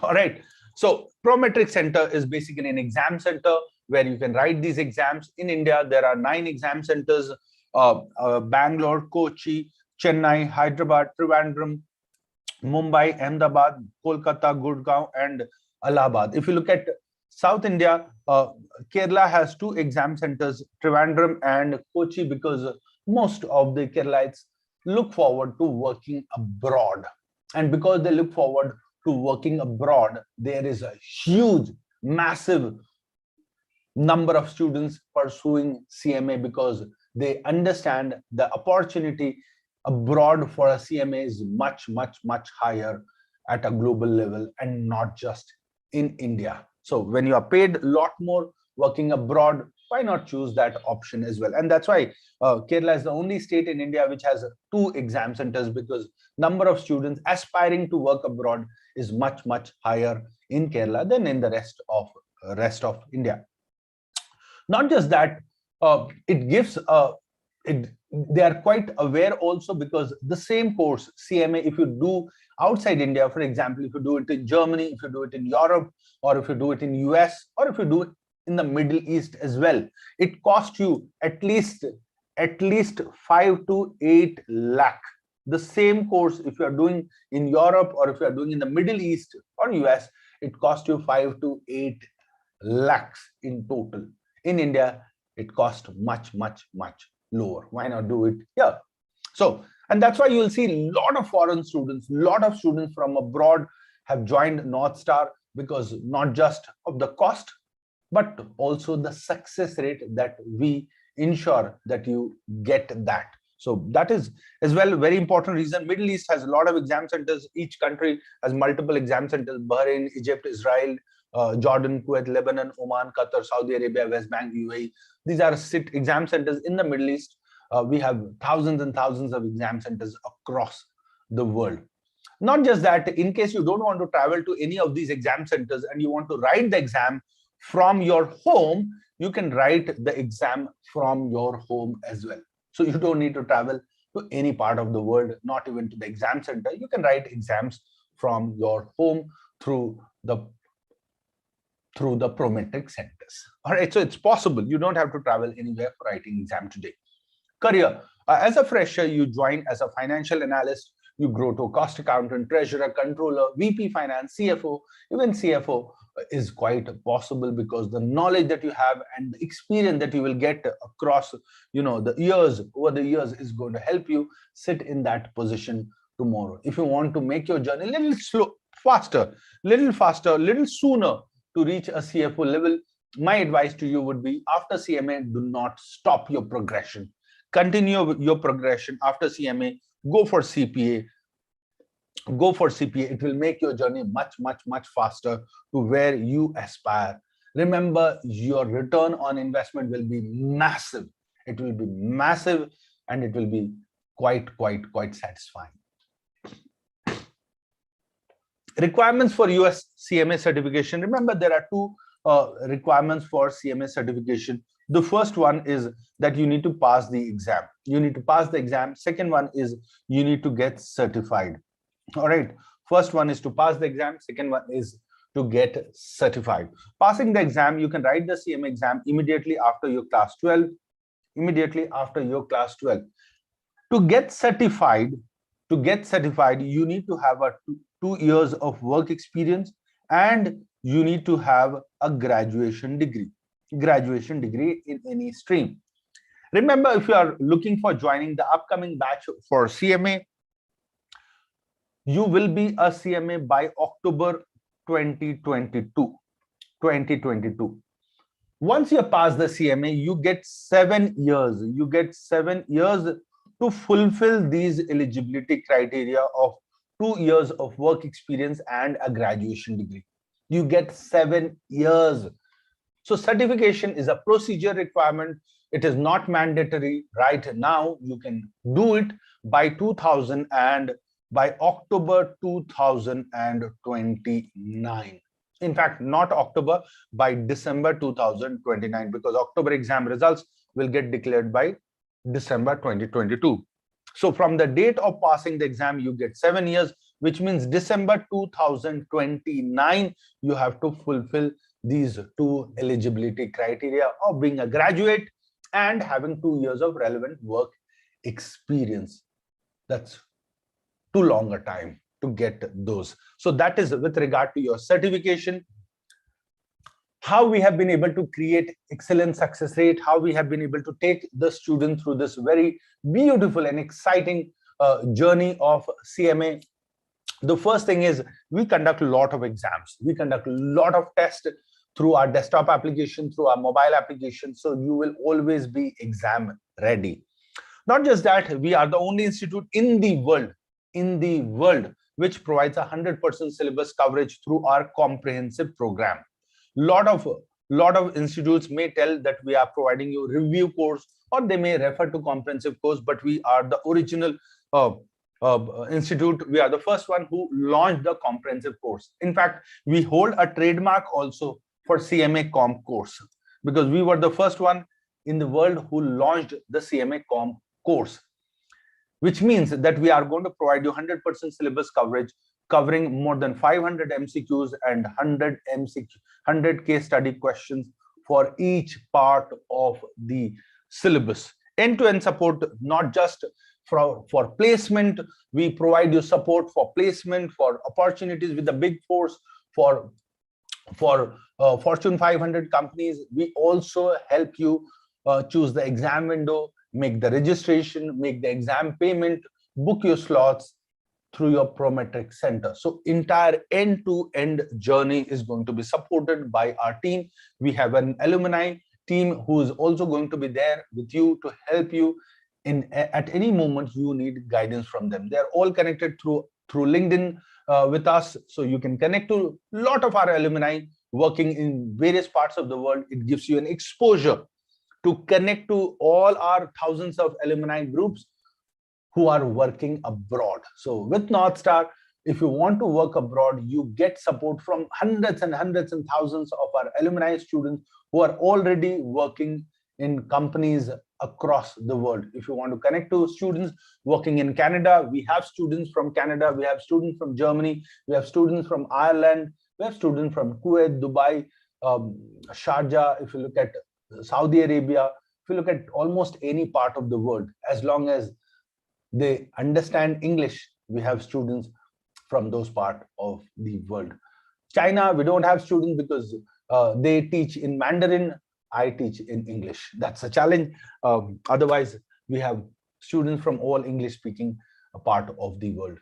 All right. So Prometric Center is basically an exam center where you can write these exams. In India, there are 9 exam centers: Bangalore, Kochi, Chennai, Hyderabad, Trivandrum, Mumbai, Ahmedabad, Kolkata, Gurgaon, and Allahabad. If you look at South India, Kerala has 2 exam centers, Trivandrum and Kochi, because most of the Keralites look forward to working abroad. And because they look forward to working abroad, there is a huge, massive number of students pursuing CMA because they understand the opportunity abroad for a CMA is much higher at a global level and not just in India. So when you are paid a lot more working abroad, why not choose that option as well? And that's why Kerala is the only state in India which has 2 exam centers, because number of students aspiring to work abroad is much higher in Kerala than in the rest of India. Not just that, it gives they are quite aware also, because the same course CMA, if you do outside India, for example, if you do it in Germany, if you do it in Europe, or if you do it in US, or if you do it in the Middle East as well, it costs you at least 5 to 8 lakh. The same course, if you are doing in Europe or if you are doing in the Middle East or US, it costs you 5 to 8 lakhs in total. In India, it costs much lower. Why not do it here? So, and that's why you will see a lot of foreign students, a lot of students from abroad have joined North Star. because not just of the cost, but also the success rate that we ensure that you get that. So that is as well very important reason. Middle East has a lot of exam centers. Each country has multiple exam centers: Bahrain, Egypt, Israel, Jordan, Kuwait, Lebanon, Oman, Qatar, Saudi Arabia, West Bank, UAE. These are exam centers in the Middle East. We have thousands and thousands of exam centers across the world. Not just that, in case you don't want to travel to any of these exam centers and you want to write the exam from your home, you can write the exam from your home as well. So you don't need to travel to any part of the world, not even to the exam center. You can write exams from your home through the Prometric centers. All right, so it's possible. You don't have to travel anywhere for writing exam today. Career. As a fresher, you join as a financial analyst. You grow to cost accountant, treasurer, controller, VP finance, CFO. Even CFO is quite possible because the knowledge that you have and the experience that you will get across, the years, over the years, is going to help you sit in that position tomorrow. If you want to make your journey a little faster, little sooner to reach a CFO level, my advice to you would be, after CMA, do not stop your progression. Continue your progression. After CMA, go for CPA. Go for CPA. It will make your journey much, much, much faster to where you aspire. Remember, your return on investment will be massive. It will be massive, and it will be quite satisfying. Requirements for US CMA certification. Remember, there are two requirements for CMA certification. The first one is that you need to pass the exam. You need to pass the exam. Second one is you need to get certified. All right. First one is to pass the exam. Second one is to get certified. Passing the exam, you can write the CMA exam immediately after your class 12. Immediately after your class 12. To get certified, you need to have a 2 years of work experience, and you need to have a graduation degree in any stream. Remember, if you are looking for joining the upcoming batch for CMA, you will be a CMA by October 2022. Once you pass the CMA, you get 7 years. You get 7 years to fulfill these eligibility criteria of 2 years of work experience and a graduation degree. You get 7 years. So certification is a procedure requirement. It is not mandatory right now. You can do it by October 2029. In fact, not October, by December 2029, because October exam results will get declared by December 2022. So from the date of passing the exam, you get 7 years, which means December 2029, you have to fulfill these 2 eligibility criteria of being a graduate and having 2 years of relevant work experience. That's too long a time to get those. So that is with regard to your certification. How we have been able to create excellent success rate, how we have been able to take the student through this very beautiful and exciting journey of CMA. The first thing is we conduct a lot of exams. We conduct a lot of tests through our desktop application, through our mobile application. So you will always be exam ready. Not just that, we are the only institute in the world which provides 100% syllabus coverage through our comprehensive program. Lot of institutes may tell that we are providing you review course, or they may refer to comprehensive course, but we are the original institute. We are the first one who launched the comprehensive course. In fact, we hold a trademark also for CMA Comp course, because we were the first one in the world who launched the CMA Comp course, which means that we are going to provide you 100% syllabus coverage, covering more than 500 MCQs and 100 case study questions for each part of the syllabus. End-to-end support, not just for placement. We provide you support for placement, for opportunities with the big fours, for Fortune 500 companies. We also help you choose the exam window, make the registration, make the exam payment, book your slots, through your Prometric Center. So entire end-to-end journey is going to be supported by our team. We have an alumni team who is also going to be there with you to help you at any moment you need guidance from them. They're all connected through LinkedIn with us, so you can connect to a lot of our alumni working in various parts of the world. It gives you an exposure to connect to all our thousands of alumni groups who are working abroad. So with North Star, if you want to work abroad, you get support from hundreds and hundreds and thousands of our alumni students who are already working in companies across the world. If you want to connect to students working in Canada, we have students from Canada, we have students from Germany, we have students from Ireland, we have students from Kuwait, Dubai, Sharjah. If you look at Saudi Arabia, if you look at almost any part of the world, as long as they understand English, we have students from those parts of the world. China, we don't have students because they teach in Mandarin, I teach in English. That's a challenge. Otherwise, we have students from all English-speaking part of the world.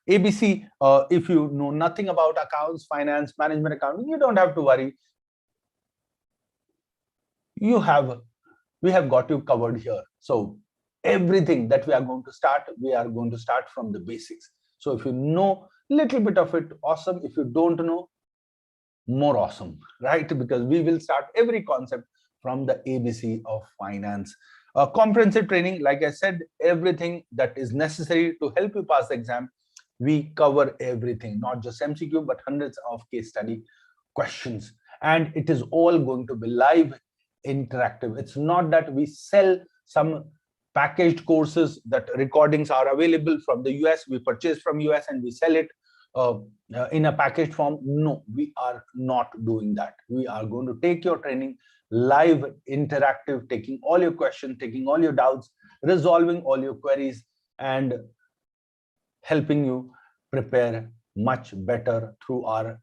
ABC, if you know nothing about accounts, finance, management, accounting, you don't have to worry. We have got you covered here. So everything that we are going to start from the basics. So if you know a little bit of it, awesome. If you don't know, more awesome, right? Because we will start every concept from the ABC of finance. Comprehensive training, like I said, everything that is necessary to help you pass the exam. We cover everything, not just MCQ, but hundreds of case study questions. And it is all going to be live, interactive. It's not that we sell some packaged courses that recordings are available from the US, we purchase from US and we sell it in a packaged form. No, we are not doing that. We are going to take your training live, interactive, taking all your questions, taking all your doubts, resolving all your queries, and helping you prepare much better through our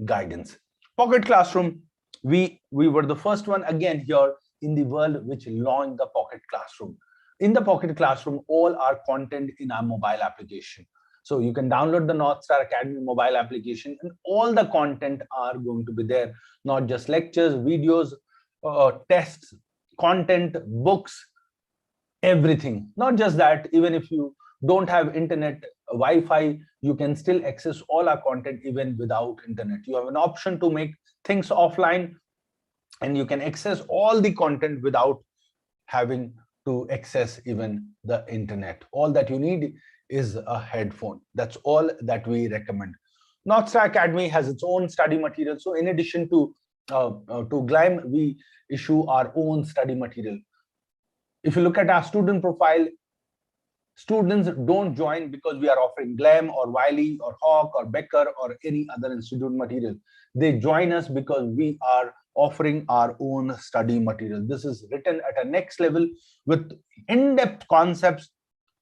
guidance. Pocket Classroom, we were the first one again here in the world which launched the Pocket Classroom. In the Pocket Classroom, all our content in our mobile application. So you can download the North Star Academy mobile application and all the content are going to be there, not just lectures, videos, tests, content, books, everything. Not just that, even if you don't have internet, Wi-Fi, you can still access all our content even without internet. You have an option to make things offline and you can access all the content without having to access even the internet. All that you need is a headphone. That's all that we recommend. North Star Academy has its own study material. So in addition to GLIME, we issue our own study material. If you look at our student profile, students don't join because we are offering GLAM or Wiley or Hawk or Becker or any other institute material. They join us because we are offering our own study material. This is written at a next level with in-depth concepts,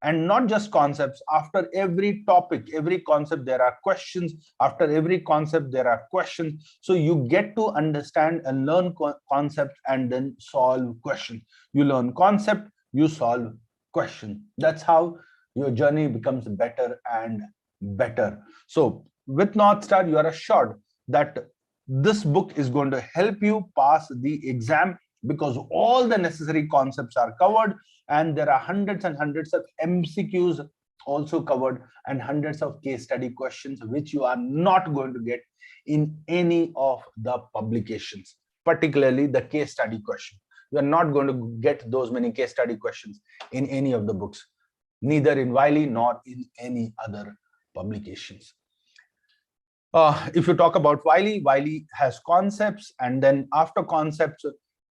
and not just concepts. After every topic, every concept, there are questions. After every concept, there are questions. So you get to understand and learn concepts and then solve questions. You learn concept, you solve question. That's how your journey becomes better and better. So with North Star, you are assured that this book is going to help you pass the exam because all the necessary concepts are covered and there are hundreds and hundreds of MCQs also covered and hundreds of case study questions which you are not going to get in any of the publications, particularly the case study question. You are not going to get those many case study questions in any of the books, neither in Wiley nor in any other publications. If you talk about Wiley has concepts, and then after concepts,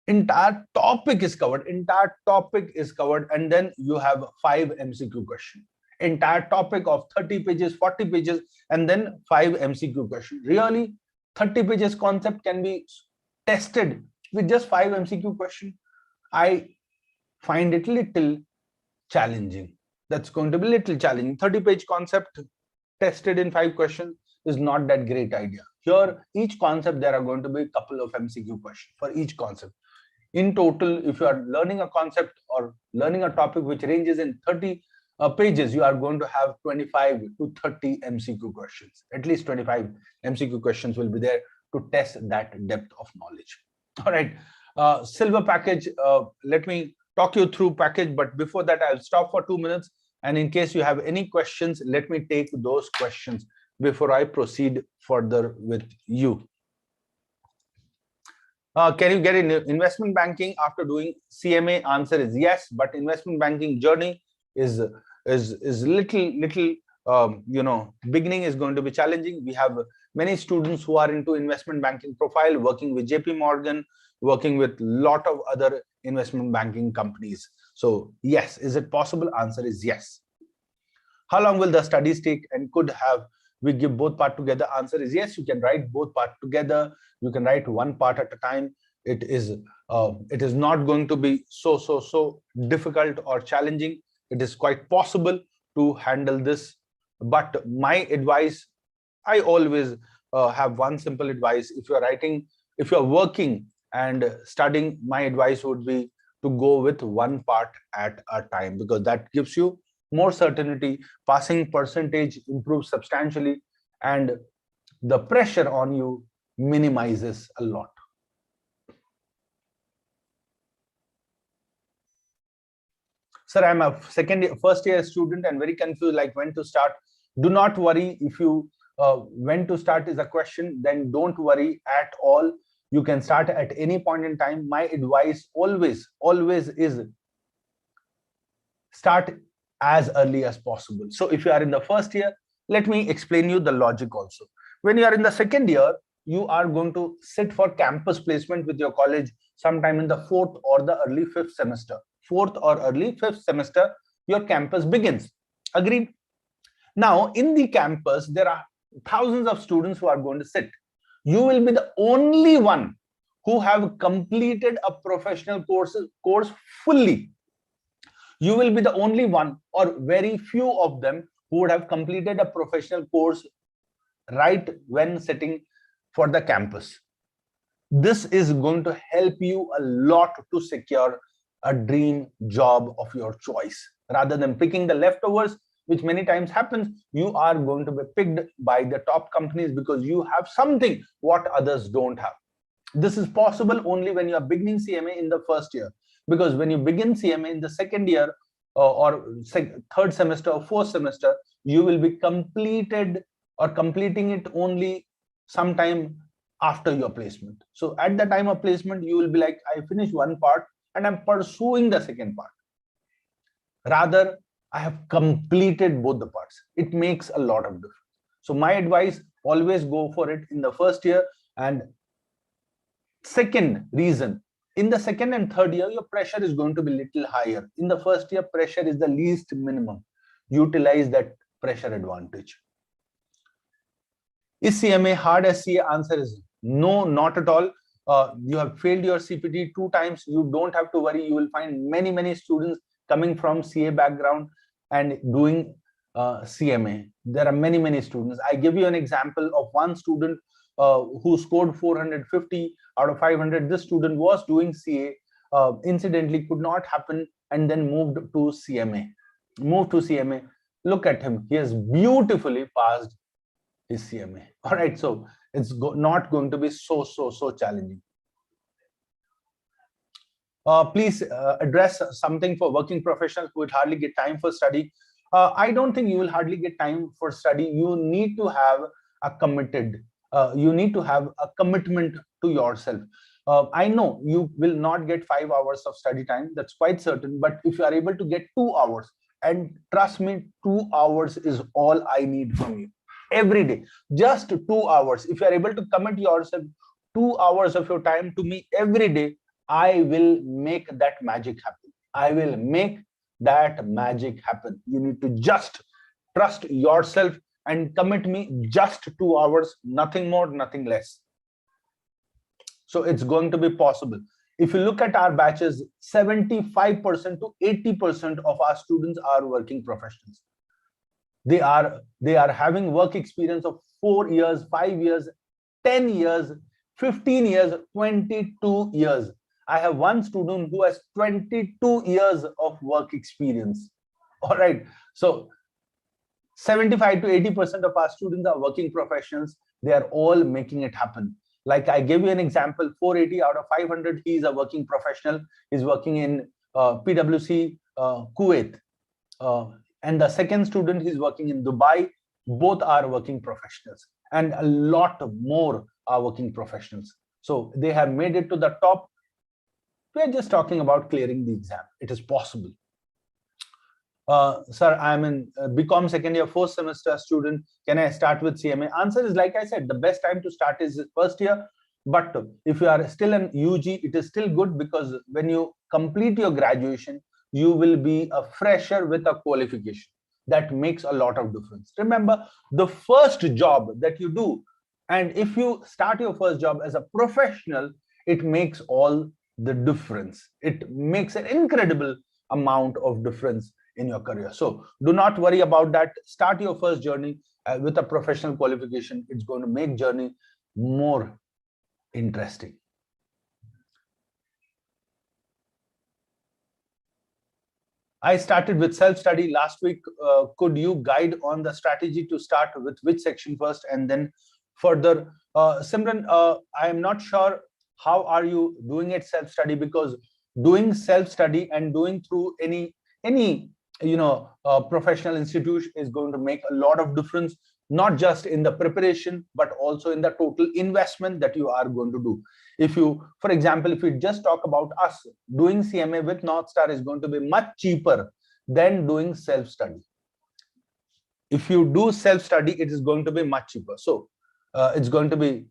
entire topic is covered, and then you have 5 MCQ questions. Entire topic of 30 pages, 40 pages, and then 5 MCQ questions. Really, 30 pages concept can be tested with just 5 MCQ questions. I find it little challenging. That's going to be little challenging. 30-page concept tested in 5 questions is not that great idea. Here, each concept, there are going to be a couple of MCQ questions for each concept. In total, if you are learning a concept or learning a topic which ranges in 30 pages, you are going to have 25 to 30 MCQ questions. At least 25 MCQ questions will be there to test that depth of knowledge. All right. Silver package, let me talk you through package, but before that, I'll stop for 2 minutes. And in case you have any questions, let me take those questions before I proceed further with you. Can you get in investment banking after doing CMA? Answer is yes, but investment banking journey is little beginning is going to be challenging. We have many students who are into investment banking profile, working with JP Morgan, working with lot of other investment banking companies. So yes, is it possible? Answer is yes. How long will the studies take, and could have we give both part together? Answer is yes, you can write both part together. You can write one part at a time. It is not going to be so difficult or challenging. It is quite possible to handle this. But my advice, I always have one simple advice. If you are working and studying, my advice would be to go with one part at a time, because that gives you more certainty. Passing percentage improves substantially, and the pressure on you minimizes a lot. Sir, I'm a first year student and very confused, like when to start. Do not worry. If you when to start is a question, then don't worry at all. You can start at any point in time. My advice always is start as early as possible. So if you are in the first year, let me explain you the logic also. When you are in the second year, you are going to sit for campus placement with your college sometime in the 4th or the early 5th semester. 4th or early 5th semester, your campus begins. Agreed? Now, in the campus, there are thousands of students who are going to sit. You will be the only one who have completed a professional course fully. You will be the only one, or very few of them, who would have completed a professional course right when sitting for the campus. This is going to help you a lot to secure a dream job of your choice. Rather than picking the leftovers, which many times happens, you are going to be picked by the top companies because you have something what others don't have. This is possible only when you are beginning CMA in the first year, because when you begin CMA in the second year or third semester or fourth semester, you will be completing it only sometime after your placement. So at the time of placement, you will be like, I finished one part and I'm pursuing the second part. Rather, I have completed both the parts. It makes a lot of difference. So my advice, always go for it in the first year. And second reason, in the second and third year, your pressure is going to be little higher. In the first year, pressure is the least minimum. Utilize that pressure advantage. Is CMA hard as CA? Answer is no, not at all. You have failed your CPT 2 times. You don't have to worry. You will find many students coming from CA background and doing CMA. There are many students. I give you an example of one student who scored 450 out of 500. This student was doing CA, incidentally could not happen, and then moved to CMA. Look at him. He has beautifully passed his CMA. All right, so it's not going to be so challenging. Please address something for working professionals who would hardly get time for study. I don't think you will hardly get time for study. You need to have a commitment to yourself. I know you will not get 5 hours of study time, that's quite certain, but if you are able to get 2 hours, and trust me, 2 hours is all I need from you every day. Just 2 hours. If you are able to commit yourself 2 hours of your time to me every day, I will make that magic happen. I will make that magic happen. You need to just trust yourself and commit me just 2 hours, nothing more, nothing less. So it's going to be possible. If you look at our batches, 75% to 80% of our students are working professionals. They are having work experience of 4 years, 5 years, 10 years, 15 years, 22 years. I have one student who has 22 years of work experience. All right. So 75 to 80% of our students are working professionals. They are all making it happen. Like I gave you an example, 480 out of 500, he is a working professional. He's working in PwC Kuwait. And the second student is working in Dubai. Both are working professionals, and a lot more are working professionals. So they have made it to the top. We are just talking about clearing the exam. It is possible. Sir, I'm in BCom second year, fourth semester student. Can I start with CMA? Answer is, like I said, the best time to start is first year. But if you are still an UG, it is still good, because when you complete your graduation, you will be a fresher with a qualification. That makes a lot of difference. Remember, the first job that you do, and if you start your first job as a professional, it makes all the difference. It makes an incredible amount of difference in your career. So do not worry about that. Start your first journey with a professional qualification. It's going to make journey more interesting. I started with self-study last week. Could you guide on the strategy to start with which section first and then further? Simran, I am not sure how are you doing it self-study, because doing self-study and doing through any professional institution is going to make a lot of difference, not just in the preparation, but also in the total investment that you are going to do. If you, for example, if we just talk about us, doing CMA with North Star is going to be much cheaper than doing self-study. If you do self-study, it is going to be much cheaper. So it's going to be,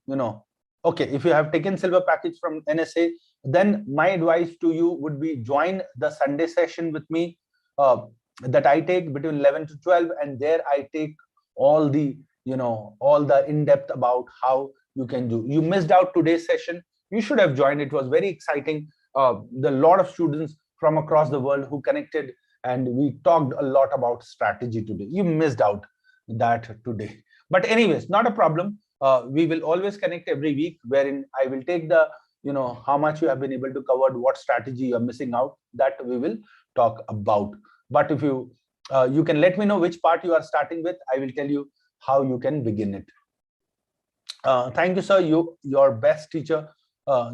okay, if you have taken silver package from NSA, then my advice to you would be join the Sunday session with me that I take between 11 to 12, and there I take all the in-depth about how you can do. You missed out today's session. You should have joined. It was very exciting. There are a lot of students from across the world who connected, and we talked a lot about strategy today. You missed out that today. But anyways, not a problem. We will always connect every week, wherein I will take the, how much you have been able to cover, what strategy you are missing out, that we will talk about. But if you can let me know which part you are starting with, I will tell you how you can begin it. Thank you, sir. Your best teacher.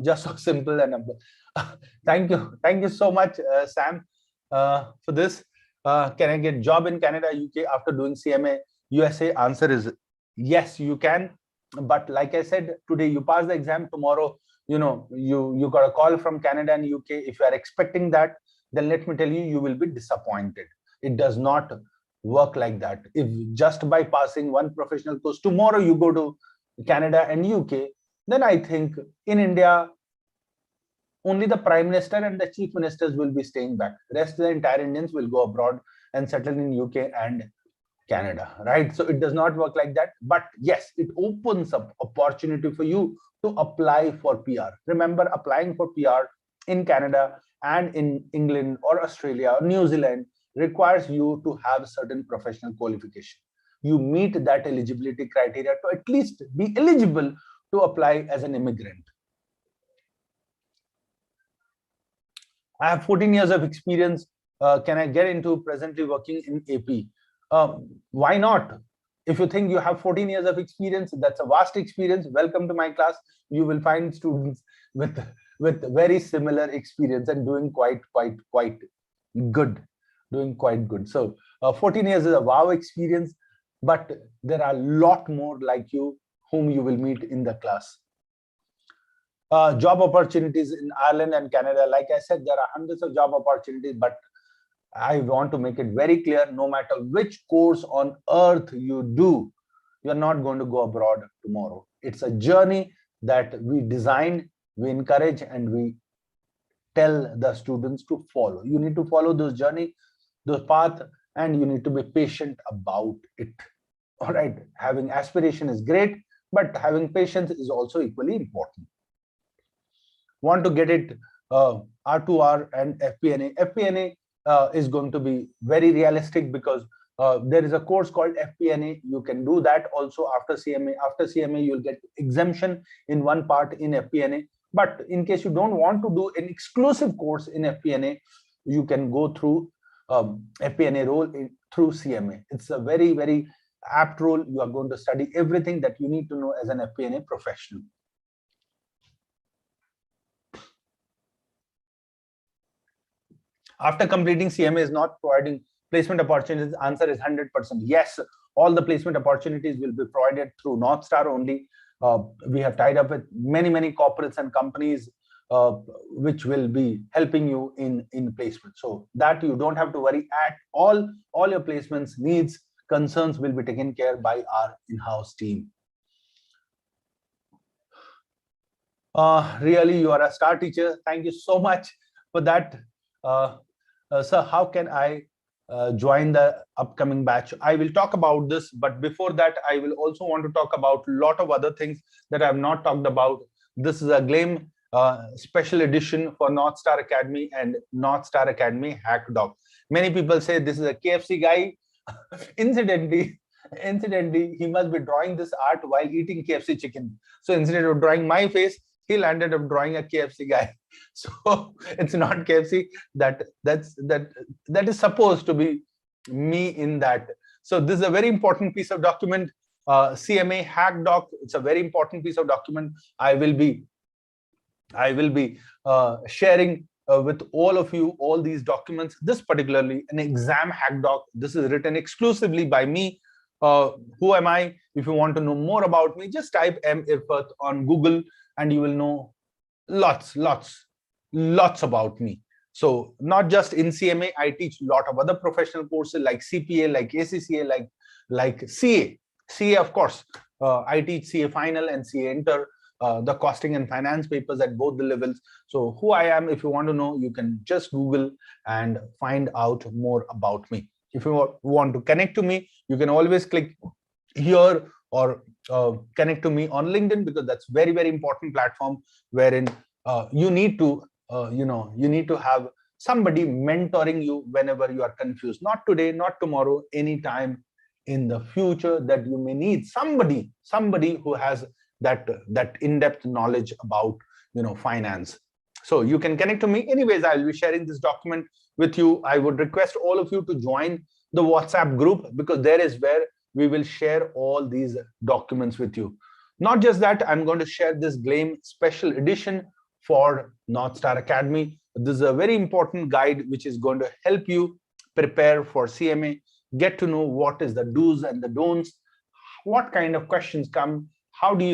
Just so simple and thank you so much, Sam, for this. Can I get job in Canada, UK after doing CMA USA? Answer is yes, you can. But like I said, today you pass the exam, tomorrow you got a call from Canada and UK. If you are expecting that, then let me tell you, you will be disappointed. It does not work like that. If just by passing one professional course, tomorrow you go to Canada and UK, then I think in India, only the Prime Minister and the Chief Ministers will be staying back. The rest of the entire Indians will go abroad and settle in UK and Canada, right? So it does not work like that. But yes, it opens up opportunity for you to apply for PR. Remember, applying for PR in Canada and in England or Australia or New Zealand requires you to have certain professional qualification. You meet that eligibility criteria to at least be eligible to apply as an immigrant. I have 14 years of experience. Can I get into presently working in AP? Why not? If you think you have 14 years of experience, that's a vast experience. Welcome to my class. You will find students with very similar experience and doing quite good. Doing quite good. So 14 years is a wow experience, but there are a lot more like you whom you will meet in the class. Job opportunities in Ireland and Canada. Like I said, there are hundreds of job opportunities, but I want to make it very clear, no matter which course on earth you do, you're not going to go abroad tomorrow. It's a journey that we design, we encourage, and we tell the students to follow. You need to follow those journey, those path, and you need to be patient about it. All right, having aspiration is great, but having patience is also equally important. Want to get it R2R and FP&A. FP&A is going to be very realistic, because there is a course called FP&A. You can do that also after CMA. After CMA, you'll get exemption in one part in FP&A. But in case you don't want to do an exclusive course in FP&A, you can go through FP&A role through CMA. It's a very, very apt role. You are going to study everything that you need to know as an FP&A professional. After completing, CMA is not providing placement opportunities. Answer is 100% yes. All the placement opportunities will be provided through North Star only. We have tied up with many corporates and companies which will be helping you in placement, so that you don't have to worry at all. All your placements needs, concerns will be taken care by our in-house team. Really, you are a star teacher. Thank you so much for that. Sir, how can I join the upcoming batch? I will talk about this, but before that, I will also want to talk about a lot of other things that I have not talked about. This is a GLAM special edition for North Star Academy and North Star Academy Hack Doc. Many people say this is a KFC guy. Incidentally, he must be drawing this art while eating KFC chicken. So instead of drawing my face, he landed up drawing a KFC guy. So it's not KFC. That is supposed to be me in that. So this is a very important piece of document. CMA Hack Doc. It's a very important piece of document. I will be sharing with all of you all these documents. This particularly an exam hack doc. This is written exclusively by me. Who am I? If you want to know more about me, just type M. Irfat on Google and you will know lots about me. So not just in CMA, I teach a lot of other professional courses like CPA, like ACCA, like CA. CA, of course, I teach CA Final and CA Inter, the costing and finance papers at both the levels. So who I am, if you want to know, you can just Google and find out more about me. If you want to connect to me, you can always click here or connect to me on LinkedIn, because that's very important platform wherein you need to you need to have somebody mentoring you whenever you are confused. Not today, not tomorrow, anytime in the future that you may need somebody who has that in-depth knowledge about finance. So you can connect to me. Anyways, I will be sharing this document with you. I would request all of you to join the WhatsApp group, because there is where we will share all these documents with you. Not just that, I'm going to share this GLAM special edition for North Star Academy. This is a very important guide which is going to help you prepare for CMA, get to know what is the do's and the don'ts, what kind of questions come, how do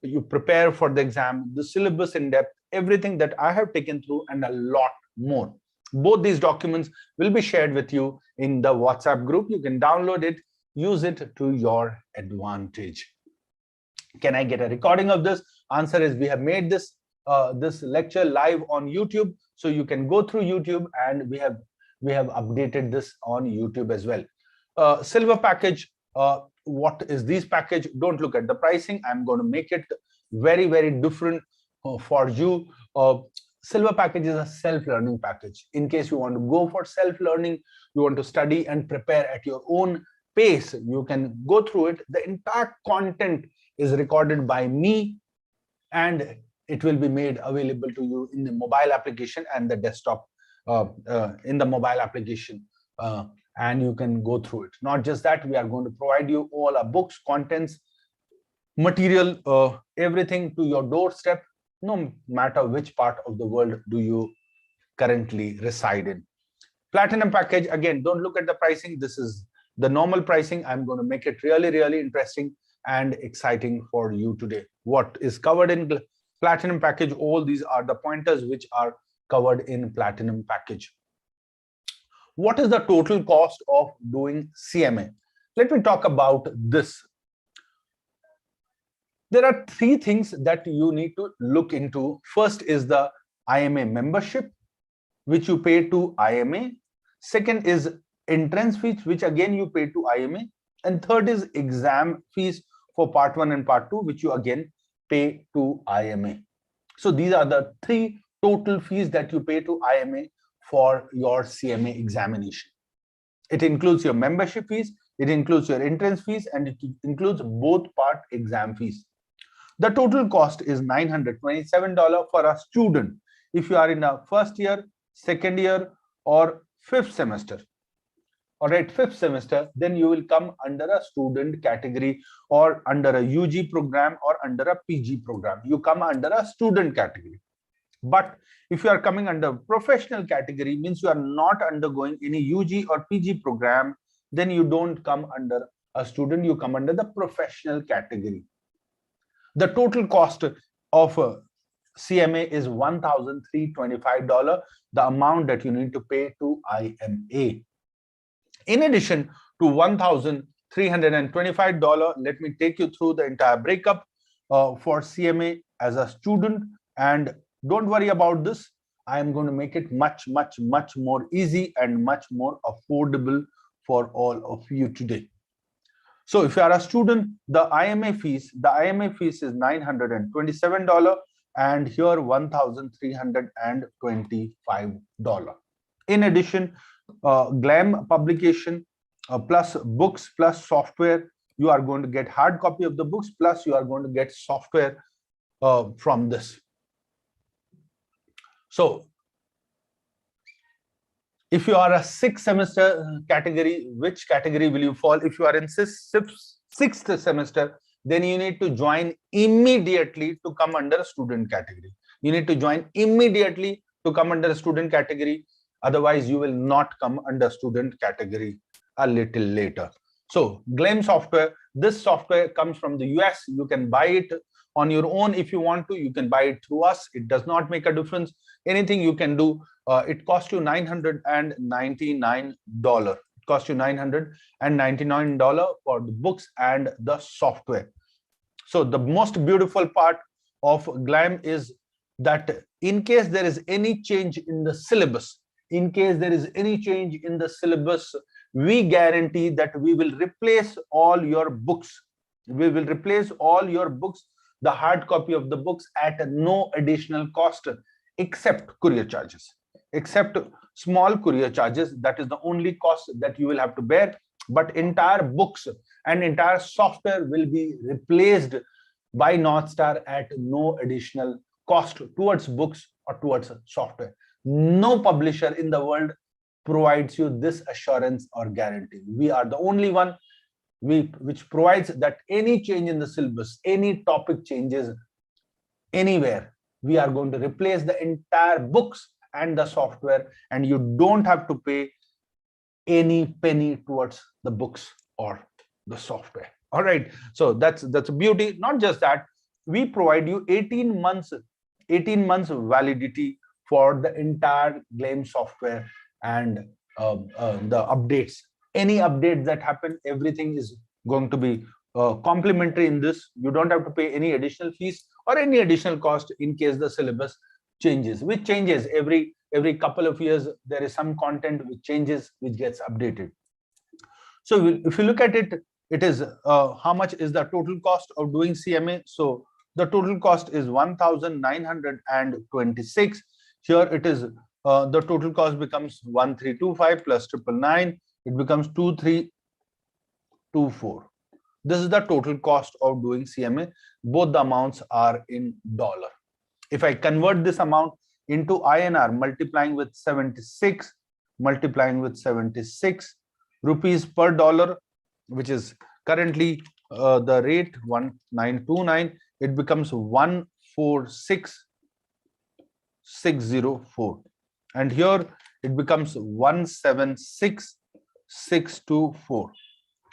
you prepare for the exam, the syllabus in depth, everything that I have taken through, and a lot more. Both these documents will be shared with you in the WhatsApp group. You can download it, use it to your advantage. Can I get a recording of this? Answer is we have made this lecture live on YouTube, so you can go through YouTube, and we have updated this on YouTube as well. Silver package. What is this package? Don't look at the pricing. I'm going to make it very different for you. Silver package is a self-learning package. In case you want to go for self-learning, you want to study and prepare at your own pace, you can go through it. The entire content is recorded by me, and it will be made available to you in the mobile application and the desktop in the mobile application. And you can go through it. Not just that, we are going to provide you all our books, contents, material, everything to your doorstep, no matter which part of the world do you currently reside in. Platinum package, again, don't look at the pricing. This is the normal pricing. I'm going to make it really interesting and exciting for you today. What is covered in platinum package? All these are the pointers which are covered in platinum package. What is the total cost of doing CMA? Let me talk about this. There are three things that you need to look into. First is the IMA membership, which you pay to IMA. Second is entrance fees, which again you pay to IMA. And third is exam fees for part 1 and part 2, which you again pay to IMA. So these are the three total fees that you pay to IMA for your CMA examination. It includes your membership fees, it includes your entrance fees, and it includes both part exam fees. The total cost is $927 for a student if you are in a first year, second year, or fifth semester. all right, fifth semester, then you will come under a student category or under a UG program or under a PG program. You come under a student category. But if you are coming under professional category, means you are not undergoing any UG or PG program, then you don't come under a student, you come under the professional category. The total cost of CMA is $1,325, the amount that you need to pay to IMA. In addition to $1,325, let me take you through the entire breakup for CMA as a student. And don't worry about this. I am going to make it much more easy and much more affordable for all of you today. So if you are a student, the IMA fees is $927 and here $1,325. In addition, GLAM publication plus books plus software, you are going to get hard copy of the books plus you are going to get software from this. So if you are a sixth semester category, which category will you fall? If you are in sixth semester, then you need to join immediately to come under a student category. You need to join immediately to come under a student category. Otherwise, you will not come under student category a little later. So GLAM software, this software comes from the US. You can buy it on your own if you want to. You can buy it through us. It does not make a difference. Anything you can do. It costs you $999. It costs you $999 for the books and the software. So the most beautiful part of GLAM is that in case there is any change in the syllabus, we guarantee that we will replace all your books. We will replace all your books, the hard copy of the books, at no additional cost except courier charges. Except small courier charges, that is the only cost that you will have to bear, but entire books and entire software will be replaced by Northstar at no additional cost towards books or towards software. No publisher in the world provides you this assurance or guarantee. We are the only one which provides that any change in the syllabus, any topic changes anywhere, we are going to replace the entire books and the software, and you don't have to pay any penny towards the books or the software. All right, so that's a beauty. Not just that, we provide you 18 months validity for the entire GLAM software and the updates. Any updates that happen, everything is going to be complimentary in this. You don't have to pay any additional fees or any additional cost in case the syllabus changes, which changes every couple of years. There is some content which changes, which gets updated. So if you look at it, it is how much is the total cost of doing CMA? So the total cost is 1,926. Here it is the total cost becomes 1,325 plus 999. It becomes 2,324. This is the total cost of doing CMA. Both the amounts are in dollar. If I convert this amount into INR, multiplying with 76 rupees per dollar, which is currently the rate 1929, it becomes 146,604, and here it becomes 176,624.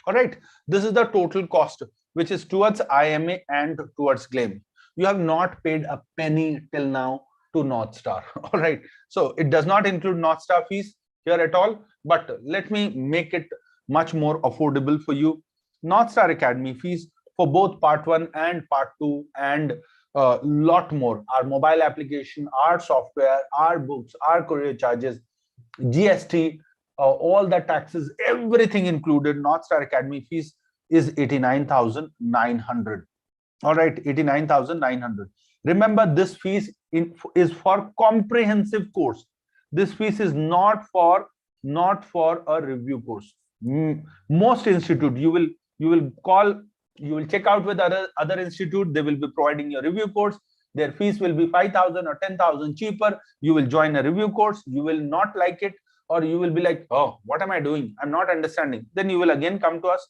All right, this is the total cost which is towards IMA and towards GLAM. You have not paid a penny till now to Northstar. All right, so it does not include Northstar fees here at all, but let me make it much more affordable for you. Northstar Academy fees for both part 1 and part 2 and a lot more, our mobile application, our software, our books, our courier charges, GST, all the taxes, everything included, Northstar Academy fees is 89,900. All right, 89,900. Remember, this fees is for comprehensive course. This fees is not for a review course. Most institute, you will check out with other institute, they will be providing your review course. Their fees will be 5,000 or 10,000 cheaper. You will join a review course, you will not like it, or you will be like, oh, what am I doing? I'm not understanding. Then you will again come to us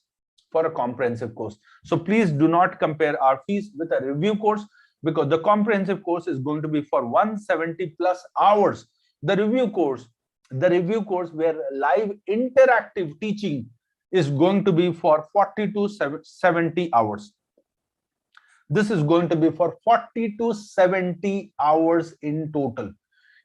for a comprehensive course. So please do not compare our fees with a review course, because the comprehensive course is going to be for 170 plus hours. The review course where live interactive teaching is going to be for 40 to 70 hours. This is going to be for 40 to 70 hours in total.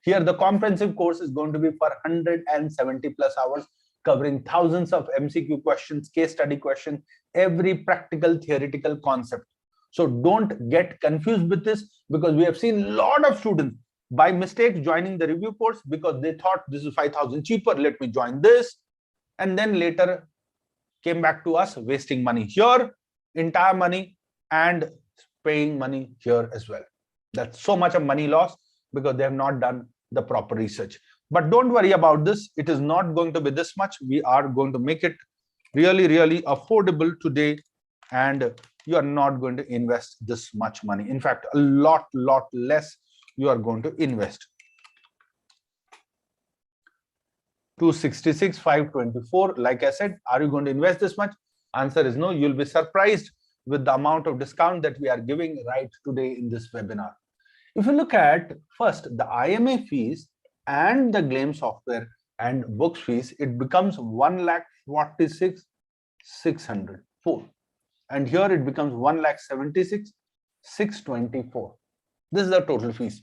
Here, the comprehensive course is going to be for 170 plus hours, covering thousands of MCQ questions, case study questions, every practical theoretical concept. So don't get confused with this, because we have seen a lot of students by mistake joining the review course because they thought this is 5,000 cheaper, let me join this, and then later came back to us wasting money here, entire money, and paying money here as well. That's so much of money loss because they have not done the proper research. But don't worry about this. It is not going to be this much. We are going to make it really, really affordable today, and you are not going to invest this much money. In fact, a lot less you are going to invest. 266, 524. Like I said, are you going to invest this much? Answer is no. You'll be surprised with the amount of discount that we are giving right today in this webinar. If you look at first the IMA fees and the GLAIM software and books fees, it becomes 1,46,604, and here it becomes 1,76,624. This is the total fees.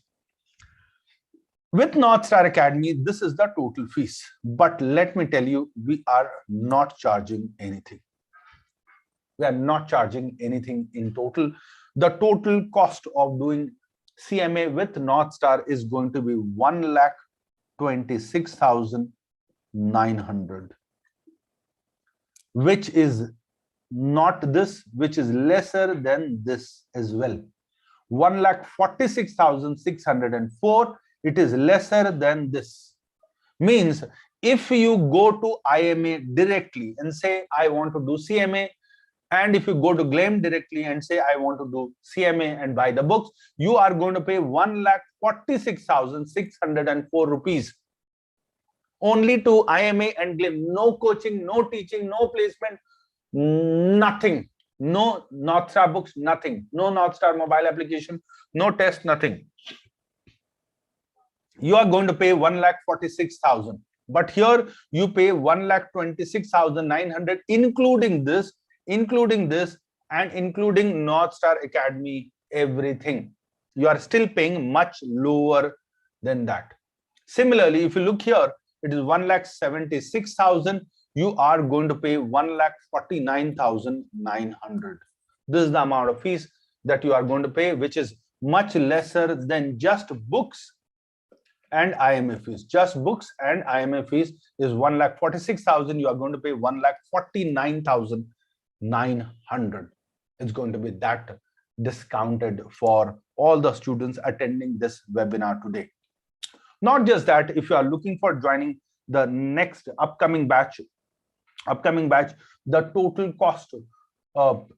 With North Star Academy, this is the total fees. But let me tell you, we are not charging anything. We are not charging anything in total. The total cost of doing CMA with North Star is going to be 1,26,900, which is not this, which is lesser than this as well. 1,46,604. It is lesser than this. Means if you go to IMA directly and say, I want to do CMA, and if you go to GLAIM directly and say, I want to do CMA and buy the books, you are going to pay 1,46,604 rupees. Only to IMA and GLAIM. No coaching, no teaching, no placement, nothing. No North Star books, nothing. No North Star mobile application, no test, nothing. You are going to pay 1,46,000. But here you pay 1,26,900, including this, and including North Star Academy, everything. You are still paying much lower than that. Similarly, if you look here, it is 1,76,000. You are going to pay 1,49,900. This is the amount of fees that you are going to pay, which is much lesser than just books and IMA fees. Just books and IMA fees is 1,46,000. You are going to pay 1,49,900. It's going to be that discounted for all the students attending this webinar today. Not just that, if you are looking for joining the next upcoming batch, the total cost of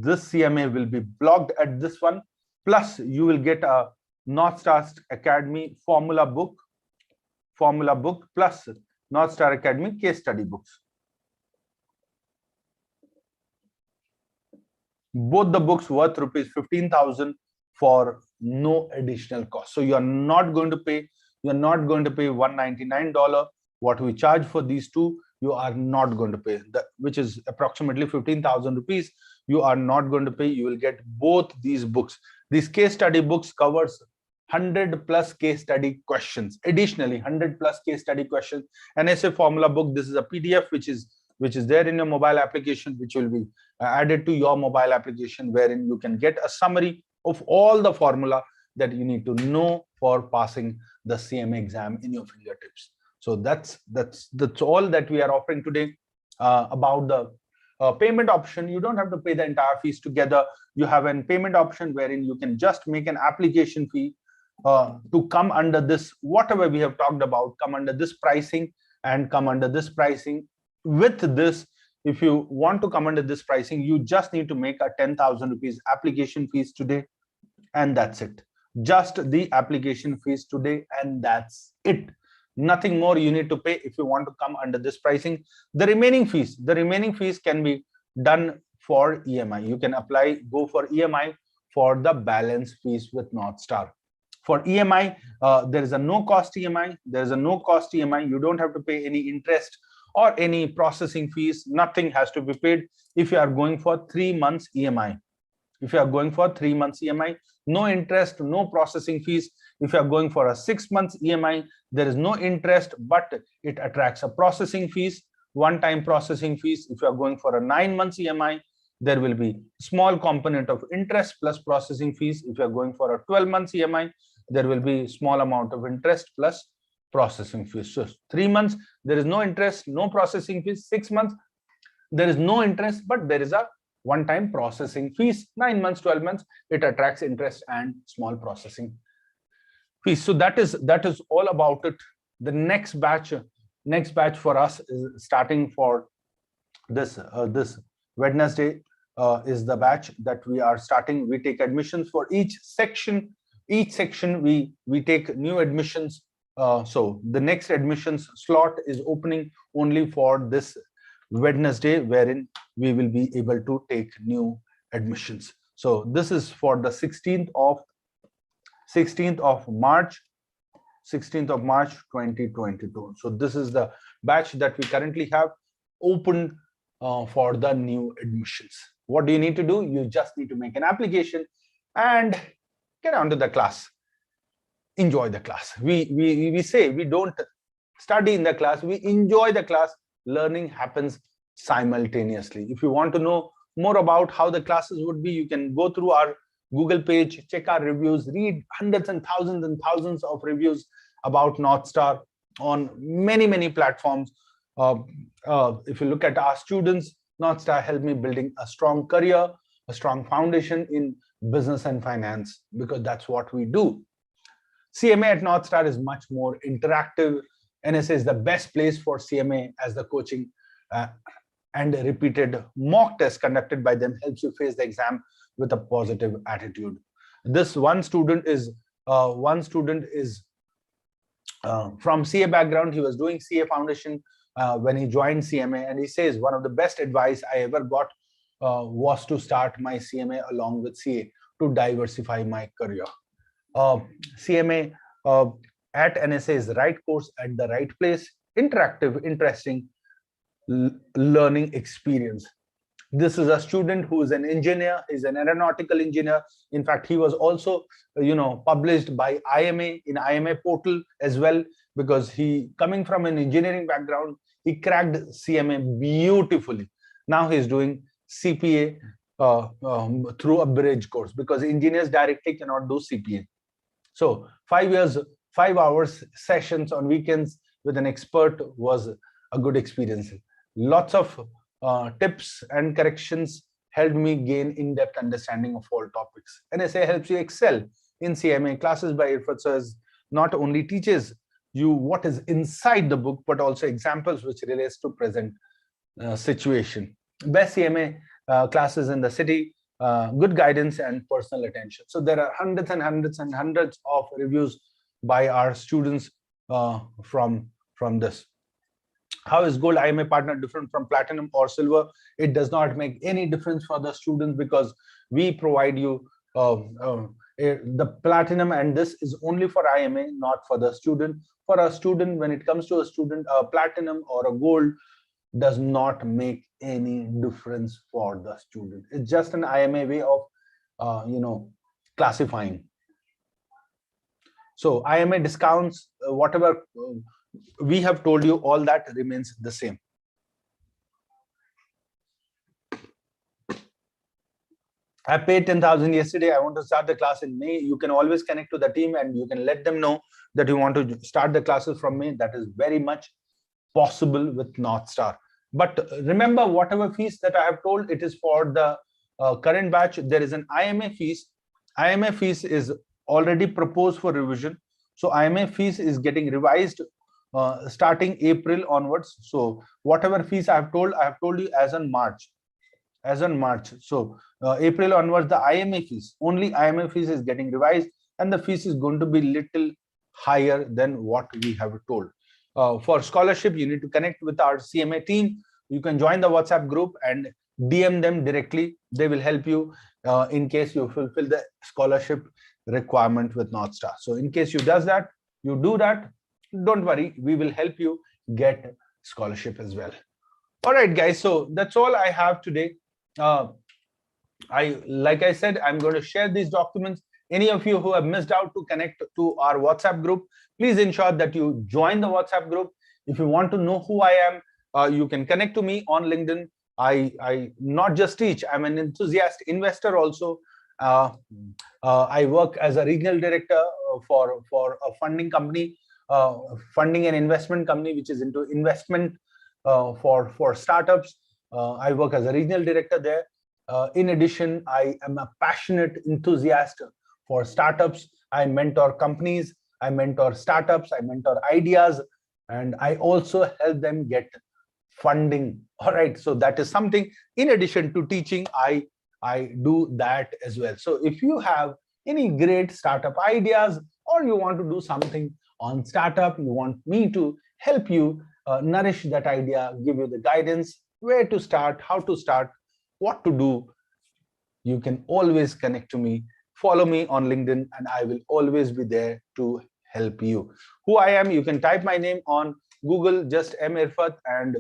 this CMA will be blocked at this one. Plus, you will get a North Star Academy formula book plus North Star Academy case study books. Both the books worth rupees 15,000 for no additional cost. So you are not going to pay $199. What we charge for these two, you are not going to pay, which is approximately 15,000 rupees. You are not going to pay. You will get both these books. These case study books covers 100 plus case study questions. Additionally, 100 plus case study questions. An essay formula book. This is a PDF which is there in your mobile application, which will be added to your mobile application, wherein you can get a summary of all the formula that you need to know for passing the CMA exam in your fingertips. So that's all that we are offering today. About the payment option, you don't have to pay the entire fees together. You have a payment option wherein you can just make an application fee to come under this, whatever we have talked about, come under this pricing and come under this pricing. With this, if you want to come under this pricing, you just need to make a 10,000 rupees application fees today, and that's it. Just the application fees today, and that's it. Nothing more you need to pay if you want to come under this pricing. The remaining fees can be done for EMI. You can go for EMI for the balance fees with North Star. For EMI, there is a no cost EMI. There is a no cost EMI. You don't have to pay any interest or any processing fees. Nothing has to be paid if you are going for 3 months EMI. If you are going for 3 months EMI, no interest, no processing fees. If you are going for a 6 months EMI, there is no interest, but it attracts a processing fees, one-time processing fees. If you are going for a 9 months EMI, there will be small component of interest plus processing fees. If you are going for a 12 months EMI, there will be small amount of interest plus processing fees. So 3 months, there is no interest, no processing fees. 6 months, there is no interest, but there is a one-time processing fees. 9 months, 12 months, it attracts interest and small processing fees. So that is all about it. The next batch for us is starting for this Wednesday is the batch that we are starting. We take admissions for each section. Each section we take new admissions. So the next admissions slot is opening only for this Wednesday, wherein we will be able to take new admissions. So this is for the 16th of March 2022. So this is the batch that we currently have open for the new admissions. What do you need to do? You just need to make an application and get onto the class. Enjoy the class. We say we don't study in the class, we enjoy the class. Learning happens simultaneously. If you want to know more about how the classes would be, you can go through our Google page, check our reviews, read hundreds and thousands of reviews about North Star on many platforms. If you look at our students, North Star helped me building a strong career, a strong foundation in business and finance, because that's what we do. CMA at North Star is much more interactive. NSA is the best place for CMA, as the coaching and repeated mock tests conducted by them helps you face the exam with a positive attitude. This one student is from CA background. He was doing CA foundation when he joined CMA, and he says one of the best advice I ever got was to start my CMA along with CA to diversify my career. CMA at NSA is the right course at the right place. Interactive, interesting learning experience. This is a student who is an engineer. He's an aeronautical engineer. In fact, he was also published by IMA in IMA portal as well, because he, coming from an engineering background, he cracked CMA beautifully. Now he's doing CPA through a bridge course, because engineers directly cannot do CPA. So 5 years, 5 hours sessions on weekends with an expert was a good experience. Lots of tips and corrections helped me gain in-depth understanding of all topics. NSA helps you excel in CMA. Classes by Irfat Sirs not only teaches you what is inside the book, but also examples which relates to present situation. Best CMA classes in the city, good guidance and personal attention. So there are hundreds and hundreds of reviews by our students from this. How is Gold IMA partner different from Platinum or Silver? It does not make any difference for the students, because we provide you the Platinum, and this is only for IMA, not for the student. For a student, when it comes to a student, a Platinum or a Gold does not make any difference for the student. It's just an IMA way of classifying. So IMA discounts, whatever we have told you, all that remains the same. I paid 10,000 yesterday. I want to start the class in May. You can always connect to the team and you can let them know that you want to start the classes from May. That is very much possible with North Star. But remember, whatever fees that I have told, it is for the current batch. There is an IMA fees. IMA fees is already proposed for revision. So IMA fees is getting revised starting April onwards. So whatever fees I have told you as on March. So April onwards, the IMA fees, only IMA fees is getting revised, and the fees is going to be little higher than what we have told. for scholarship, you need to connect with our CMA team. You can join the WhatsApp group and DM them directly. They will help you in case you fulfill the scholarship requirement with North Star. So in case you do that, don't worry, we will help you get scholarship as well. All right, guys. So that's all I have today. Like I said, I'm going to share these documents. Any of you who have missed out to connect to our WhatsApp group, please ensure that you join the WhatsApp group. If you want to know who I am, you can connect to me on LinkedIn. I not just teach, I'm an enthusiast investor also. I work as a regional director for a funding company, funding and investment company, which is into investment for startups. I work as a regional director there. In addition, I am a passionate enthusiast for startups. I mentor companies, I mentor startups, I mentor ideas, and I also help them get funding. All right, so that is something in addition to teaching, I do that as well. So if you have any great startup ideas, or you want to do something on startup, you want me to help you nourish that idea, give you the guidance, where to start, how to start, what to do, you can always connect to me. Follow me on LinkedIn, and I will always be there to help you. Who I am, you can type my name on Google, just M. Irfat, and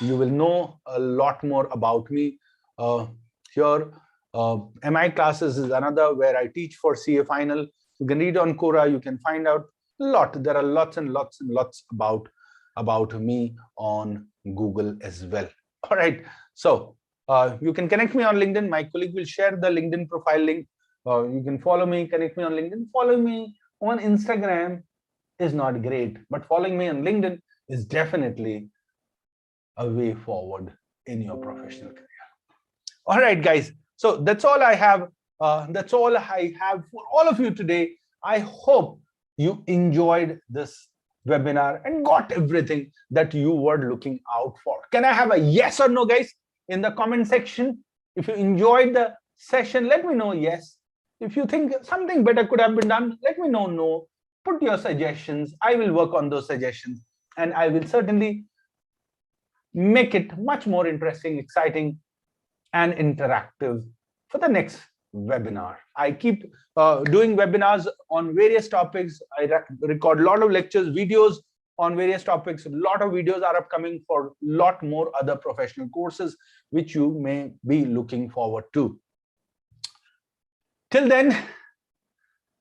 you will know a lot more about me. Here, MI classes is another where I teach for CA final. You can read on Quora, you can find out a lot. There are lots and lots and lots about me on Google as well. All right, so you can connect me on LinkedIn. My colleague will share the LinkedIn profile link. You can follow me, connect me on LinkedIn. Follow me on Instagram is not great, but following me on LinkedIn is definitely a way forward in your professional career. All right, guys. So that's all I have. That's all I have for all of you today. I hope you enjoyed this webinar and got everything that you were looking out for. Can I have a yes or no, guys, in the comment section? If you enjoyed the session, let me know yes. If you think something better could have been done, let me know no. Put your suggestions. I will work on those suggestions, and I will certainly make it much more interesting, exciting, and interactive for the next webinar. I keep doing webinars on various topics. I record a lot of lectures, videos on various topics. A lot of videos are upcoming for a lot more other professional courses, which you may be looking forward to. Till then,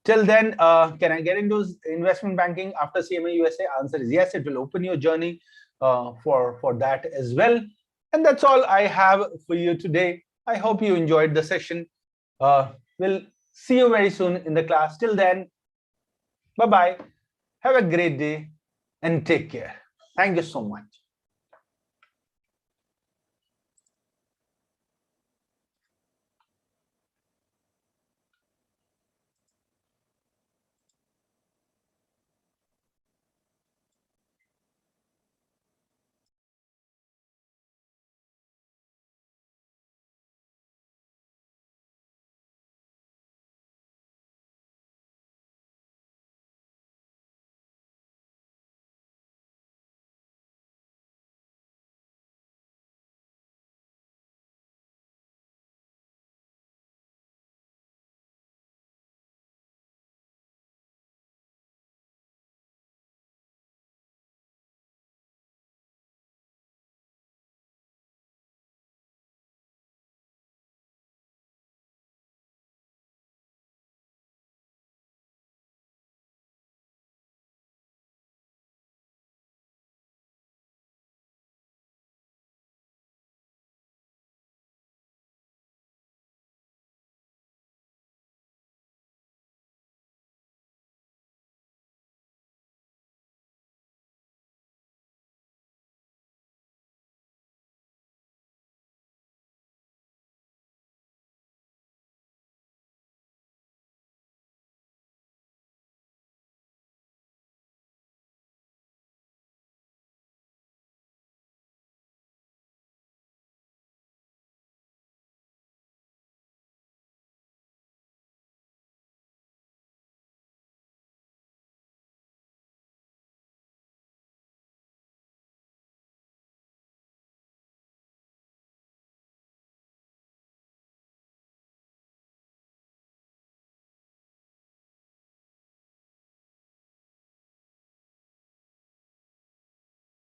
can I get into investment banking after CMA USA? Answer is yes. It will open your journey for that as well. And that's all I have for you today. I hope you enjoyed the session. We'll see you very soon in the class. Till then, bye-bye. Have a great day and take care. Thank you so much.